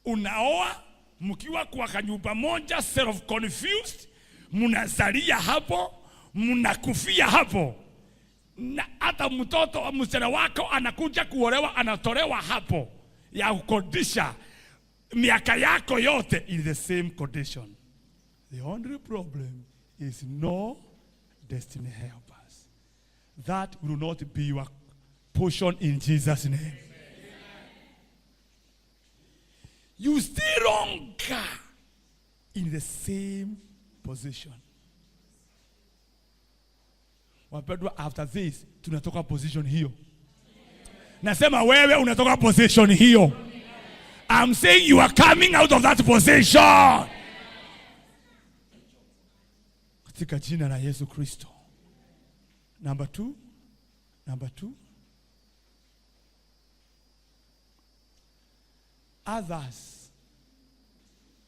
Unaoa mkiwa kwa kanyumba moja, self confused, mnazalia hapo, mnakufia hapo. Na hata mtoto wa msichana wako anakuja kuolewa, anatolewa hapo ya kukodisha miaka yako yote in the same condition. The only problem is no destiny helpers. That will not be your portion in Jesus' name. Amen. You stay longer in the same position. Wapendwa, after this tunatoka position hiyo. Nasema wewe unatoka position hiyo. I'm saying you are coming out of that position. Katika jina la Yesu Kristo. Number two. Others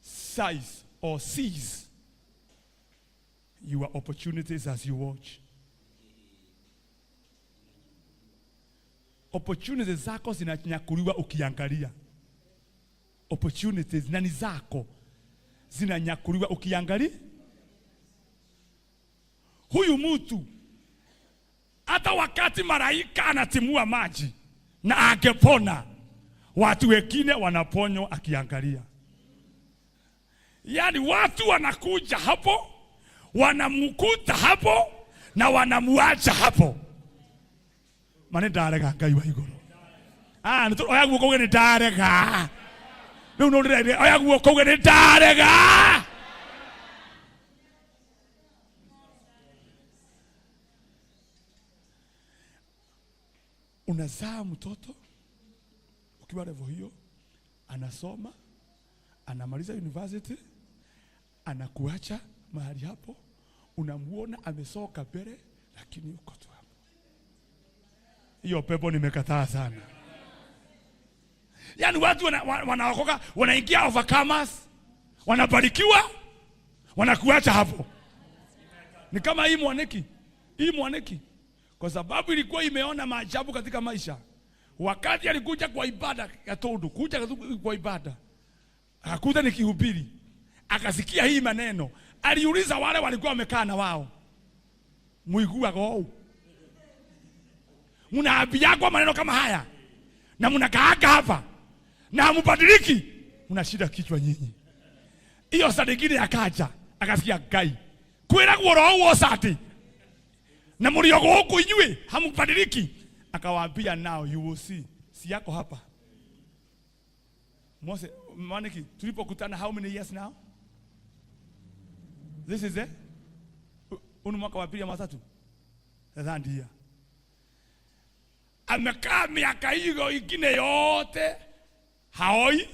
size or seize your opportunities as you watch. Opportunities zako zinanyakuliwa ukiangalia. Opportunities nani zako zinanyakuliwa ukiangalia. Huyu mtu hata wakati malaika anatimua maji na angepona, watu wengine wanaponywa akiangalia. Yani watu wanakuja hapo, wanamkuta hapo na wanamuacha hapo. Mane darega ngai wa iguru. Nito oya guko ni darega. No oya guko ni darega. Unazaa mtoto ukiwa level hiyo, anasoma, anamaliza university, anakuacha mahali hapo, unamuona amesoka mbele lakini uko tu hapo. Hiyo pepo nimekataa sana. Yani watu wanaokoka, wanaingia overcomers, wanabarikiwa, wanakuacha hapo. Ni kama hii mwaneki. Kwa sababu ilikuwa imeona maajabu katika maisha. Wakati alikuja kwa ibada ya Tondo, kuja kwa ibada, akakuta nikihubiri, akasikia hii maneno, aliuliza wale walikuwa wamekaa na wao, muigua go, mnaambia kwa maneno kama haya na mnakaaga hapa na mbadiliki, mnashida kichwa nyinyi. Hiyo sadikini akaja, akasikia gai kwera kuoro huo sati na mliogo huko inywe hamubadiliki. Akawaambia, now you will see. Si yako hapa. Mose maniki tulipokutana how many years now? This is it. Mwaka wa pili ama tatu. Ndio. Amekaa miaka hiyo ingine yote haoi,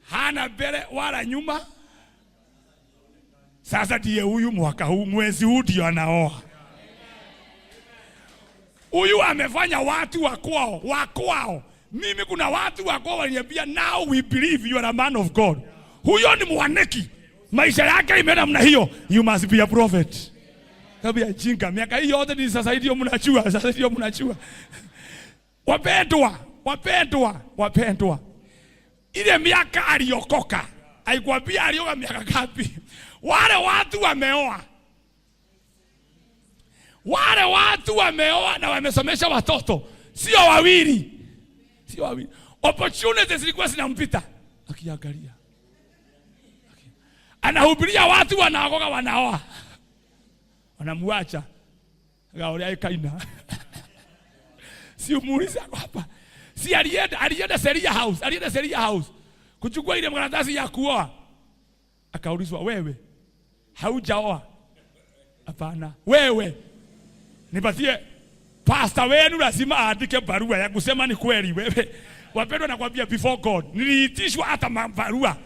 hana mbele wala nyuma. Sasa ndiye huyu mwaka huu mwezi huu ndio anaoa. Huyu amefanya watu wa kwao. Mimi kuna watu wa kwao waliniambia, now we believe you are a man of God. Huyo ni mwaneki. Maisha yake imeenda mna hiyo. You must be a prophet. Kabla jinga miaka hiyo yote ni sasa hiyo mnachua. Wapendwa. ile miaka aliokoka. Haikwambia alioga miaka ngapi. Wale watu wameoa. Wale watu wameoa na wamesomesha watoto. Sio wawili. Sio wawili. Opportunities zilikuwa zinampita. Akiangalia. Anahubiria watu wanaokoka wanaoa. Wanamuacha. Gaolia kaina. Si umuuliza hapa. Si alienda Seria House. Kuchukua ile mkaratasi ya kuoa. Akaulizwa, wewe haujaoa? Hapana. Wewe nipatie pastor wenu lazima aandike barua ya kusema ni kweli wewe. Wapendwa, nakwambia before God, niliitishwa hata mabarua.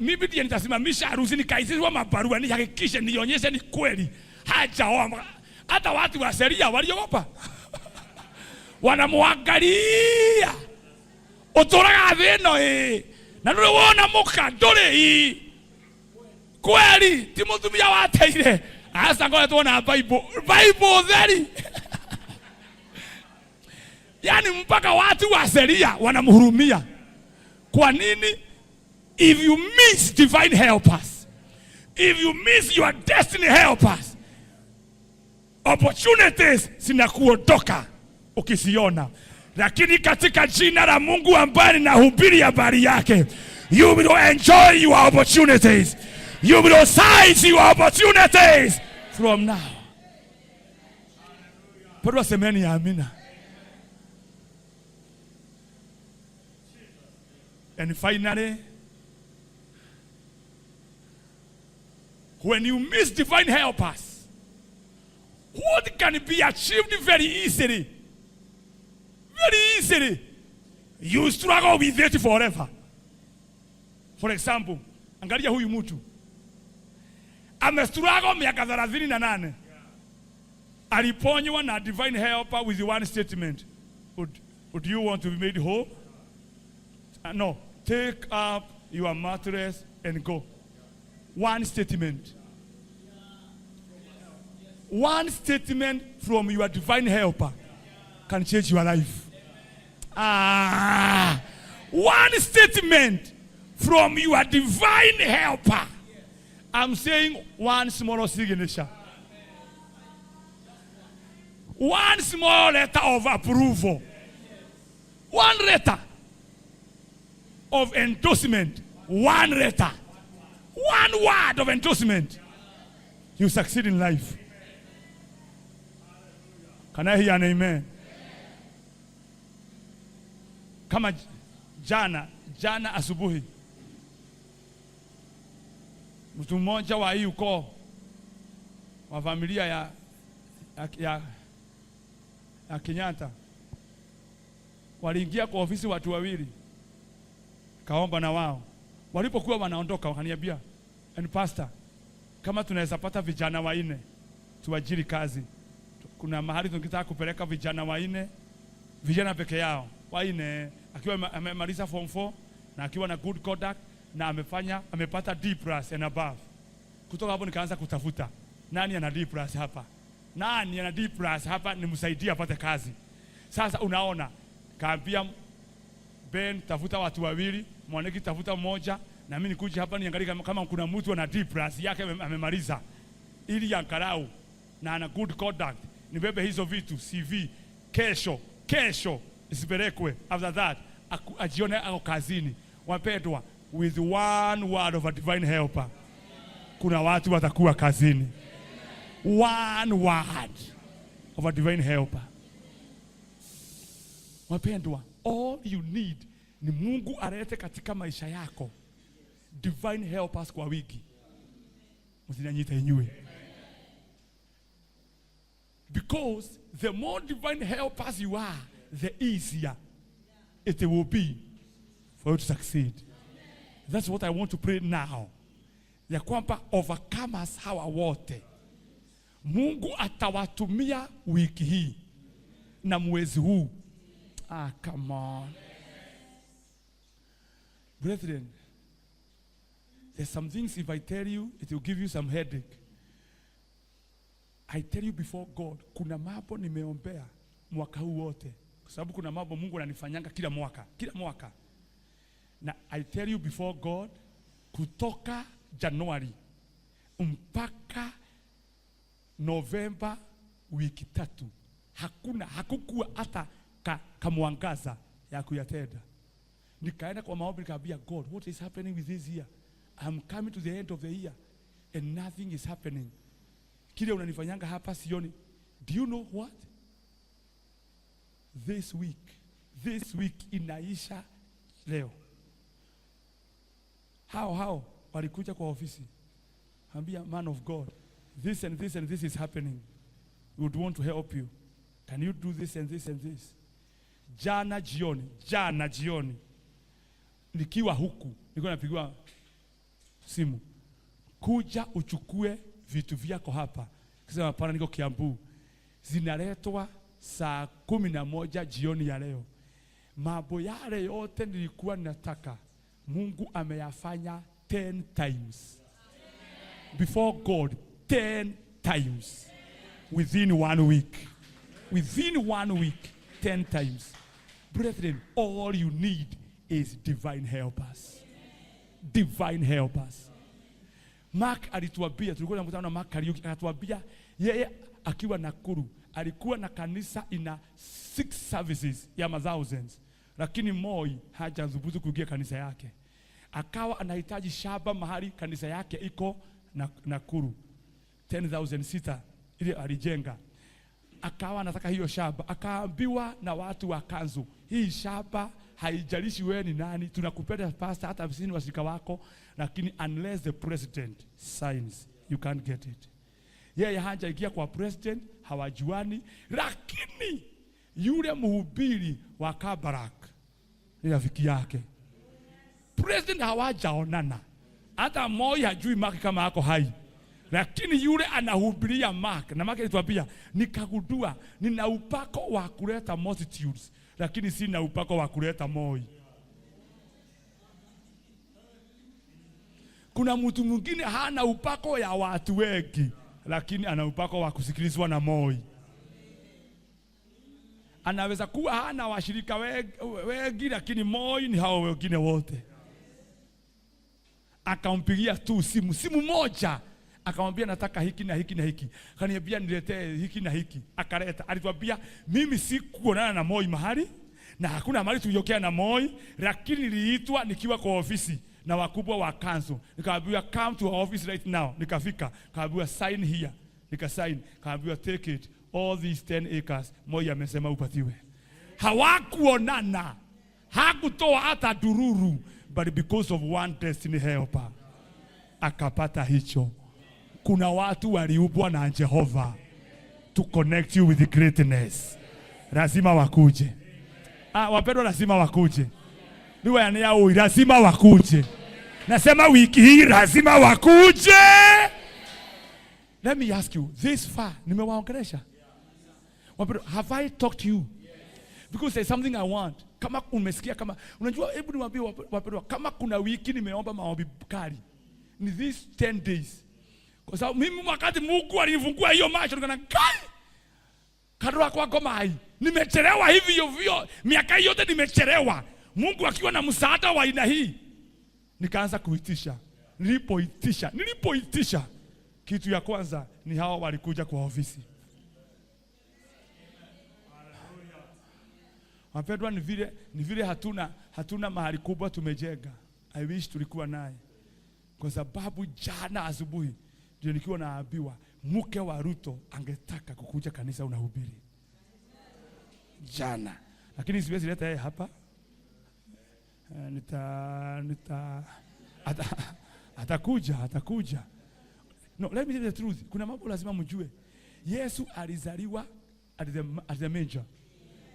Mimi ndiye nitasimamisha harusi, nikaitishwa mabarua nihakikishe nionyeshe ni kweli hajaoa. Hata watu wa Seria waliogopa. Wanamwangalia. Utoraga thino na ndio wona muka ndore kweli Timotheo wateire asa ngoja tuona Bible theri. Yani mpaka watu wa Seria wanamhurumia. Kwa nini? If you miss divine helpers, if you miss your destiny helpers, opportunities zinakuondoka ukisiona. Lakini katika jina la Mungu ambaye ninahubiri habari yake, you will enjoy your opportunities. You will seize your opportunities from now. Pedro semeni amina. And finally, when you miss divine helpers, what can be achieved very easily? Very easily. You struggle with it forever. For example, angalia huyu mtu. Amestruggle miaka 38. Aliponywa na divine helper with one statement. Would you want to be made whole? No. Take up your mattress and go. One statement. One statement from your divine helper can change your life. One statement from your divine helper. I'm saying one small signature. One small letter of approval. One letter of endorsement. One letter. One word of endorsement. You succeed in life. Can I hear an amen? Kama jana asubuhi mtu mmoja wa hii ukoo wa familia ya Kenyatta waliingia kwa ofisi watu wawili, kaomba na wao. Walipokuwa wanaondoka wakaniambia, and pastor, kama tunaweza pata vijana 4 tuajiri kazi. Kuna mahali tunataka kupeleka vijana 4, vijana peke yao 4, akiwa amemaliza form 4 na akiwa na good conduct na amepata D+ and above. Kutoka hapo nikaanza kutafuta nani ana D+ hapa, nani ana D+ hapa, nimsaidie apate kazi. Sasa unaona, kaambia Ben tafuta watu 2, Mwaniki tafuta 1, na mimi nikuja hapa niangalie kama kuna mtu ana D+ yake amemaliza, ili angalau na ana good conduct nibebe hizo vitu CV kesho isipelekwe. After that ajione ako kazini. Wapendwa, with one word of a divine helper, kuna watu watakuwa kazini. One word of a divine helper. Wapendwa, all you need ni Mungu alete katika maisha yako divine helpers kwa wiki. Msinyanyite inywe. Because the more divine helpers you are, the easier it will be for you to succeed. That's what I want to pray now. Ya kwamba overcomers hawa wote Mungu atawatumia wiki hii na mwezi huu. Come on. Brethren, there's some things if I tell you, it will give you some headache. I tell you before God, kuna mambo nimeombea mwaka huu wote. Kwa sababu kuna mambo Mungu ananifanyanga kila mwaka. Na I tell you before God, kutoka Januari mpaka Novemba wiki 3 hakukuwa hata kamwangaza ya kuyatenda. Nikaenda kwa maombi nikaambia God, what is happening with this year? I'm coming to the end of the year and nothing is happening. Kile unanifanyanga hapa sioni. Do you know what? This week inaisha leo. How walikuja kwa ofisi. Ambia, man of God, this and this and this is happening. We would want to help you. Can you do this and this and this? Jana jioni nikiwa huku nilikuwa napigwa simu, kuja uchukue vitu vyako hapa. Kisema hapana, niko Kiambu. Zinaletwa saa 11 jioni ya leo. Mambo yale yote nilikuwa ninataka, Mungu ameyafanya 10 times. Before God, 10 times. Within 1 week. Within 1 week, 10 times. Brethren, all you need is divine helpers. Divine helpers. Mark alituambia, tulikuwa na mkutano na Mark Kariuki, akatuambia yeye akiwa Nakuru alikuwa na kanisa ina 6 services ya thousands, lakini Moi hajadhubutu kuingia kanisa yake. Akawa anahitaji shamba mahali kanisa yake iko Nakuru, 10,000 sita ile alijenga. Akawa anataka hiyo shamba, akaambiwa na watu wa kanzu, hii shamba haijalishi wewe ni nani, tunakupenda pastor hata visini washirika wako, lakini unless the president signs you can't get it. Yeye hajaingia kwa president, hawajuani, lakini yule mhubiri wa Kabarak ni rafiki yake. President hawajaonana, hata Moi hajui Mark kama ako hai, lakini yule anahubiria Mark. Na Mark alituambia, nikagundua nina upako wa kuleta multitudes, lakini sina upako wa kuleta Moi. Kuna mtu mwingine hana upako ya watu wengi, lakini ana upako wa kusikilizwa na Moi. Anaweza kuwa hana washirika wengi, lakini Moi ni hao wengine wote. Akampigia tu simu moja, akamwambia nataka hiki na hiki na hiki. Akaniambia niletee hiki na hiki. Akaleta. Alituambia mimi sikuonana na Moi mahali, na hakuna mahali tuliokea na Moi, lakini niliitwa nikiwa kwa ofisi na wakubwa wa council. Nikaambiwa come to our office right now. Nikafika, kaambiwa sign here. Nikasign, kaambiwa take it. All these 10 acres Moi amesema upatiwe. Hawakuonana. Hakutoa hata dururu, but because of one destiny helper akapata hicho. Kuna watu waliubwa na Jehova to connect you with the greatness. Lazima wakuje. Wapendwa, lazima wakuje. Niwe yao lazima wakuje. Nasema wiki hii lazima wakuje. Let me ask you, this far nimewaongelesha? Wapendwa, have I talked to you? Because there's something I want. Kama umesikia, kama unajua, hebu niwaambie wapendwa, kama kuna wiki nimeomba maombi kali ni these 10 days. Kwa sababu mimi wakati Mungu alinifungua hiyo macho nikana kadra kwa komai, nimechelewa hivi hivyo, miaka yote nimechelewa. Mungu akiwa na msaada wa aina hii, nikaanza kuitisha. Nilipoitisha kitu ya kwanza ni hawa walikuja kwa ofisi. Wapendwa, ni vile hatuna mahali kubwa tumejenga. I wish tulikuwa naye. Kwa sababu jana asubuhi ndio nikiwa naambiwa mke wa Ruto angetaka kukuja kanisa unahubiri. Jana. Lakini siwezi leta yeye hapa. Atakuja. No, let me tell the truth. Kuna mambo lazima mjue. Yesu alizaliwa at the manger.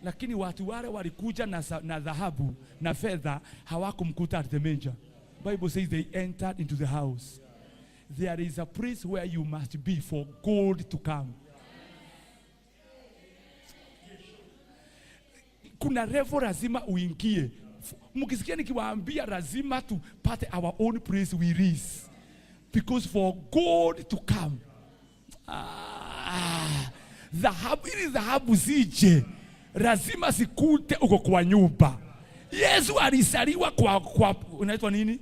Lakini watu wale walikuja na dhahabu na fedha hawakumkuta at the manger. Bible says they entered into the house. There is a place where you must be for gold to come. Kuna level lazima uingie. Mkisikia nikiwaambia lazima tupate our own place we reach. Because for gold to come. Dhahabu zije. Lazima sikute uko kwa nyumba. Yesu alizaliwa kwa unaitwa nini?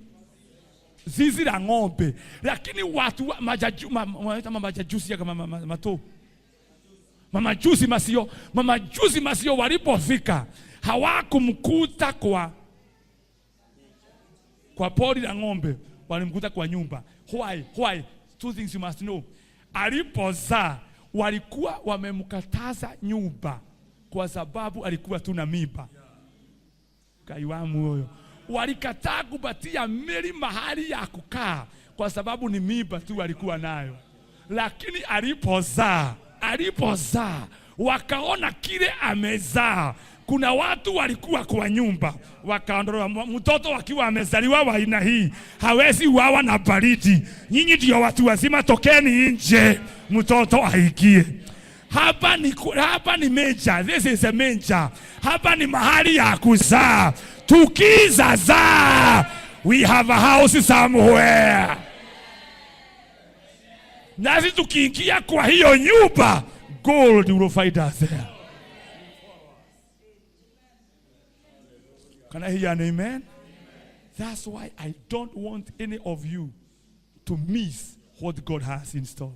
Zizi la ng'ombe. Lakini watu majajusi kama mamajusi masio walipofika hawakumkuta kwa pori la ng'ombe, walimkuta kwa nyumba. Why? Two things you must know. Alipozaa walikuwa wamemkataza nyumba kwa sababu alikuwa tu na mimba. Kaiwamu huyo. Walikataa kupatia Mary mahali ya kukaa kwa sababu ni mimba tu alikuwa nayo. Lakini alipozaa wakaona kile amezaa. Kuna watu walikuwa kwa nyumba wakaondoa mtoto wakiwa amezaliwa wa aina hii hawezi uawa na baridi. Nyinyi ndio watu wazima, tokeni nje mtoto aingie. Hapa ni manger. This is a manger. Hapa ni mahali ya kuzaa. Tukizaa, we have a house somewhere. Nasi tukiingia kwa hiyo nyumba, gold will find us there. Can I hear an amen? That's why I don't want any of you to miss what God has in store.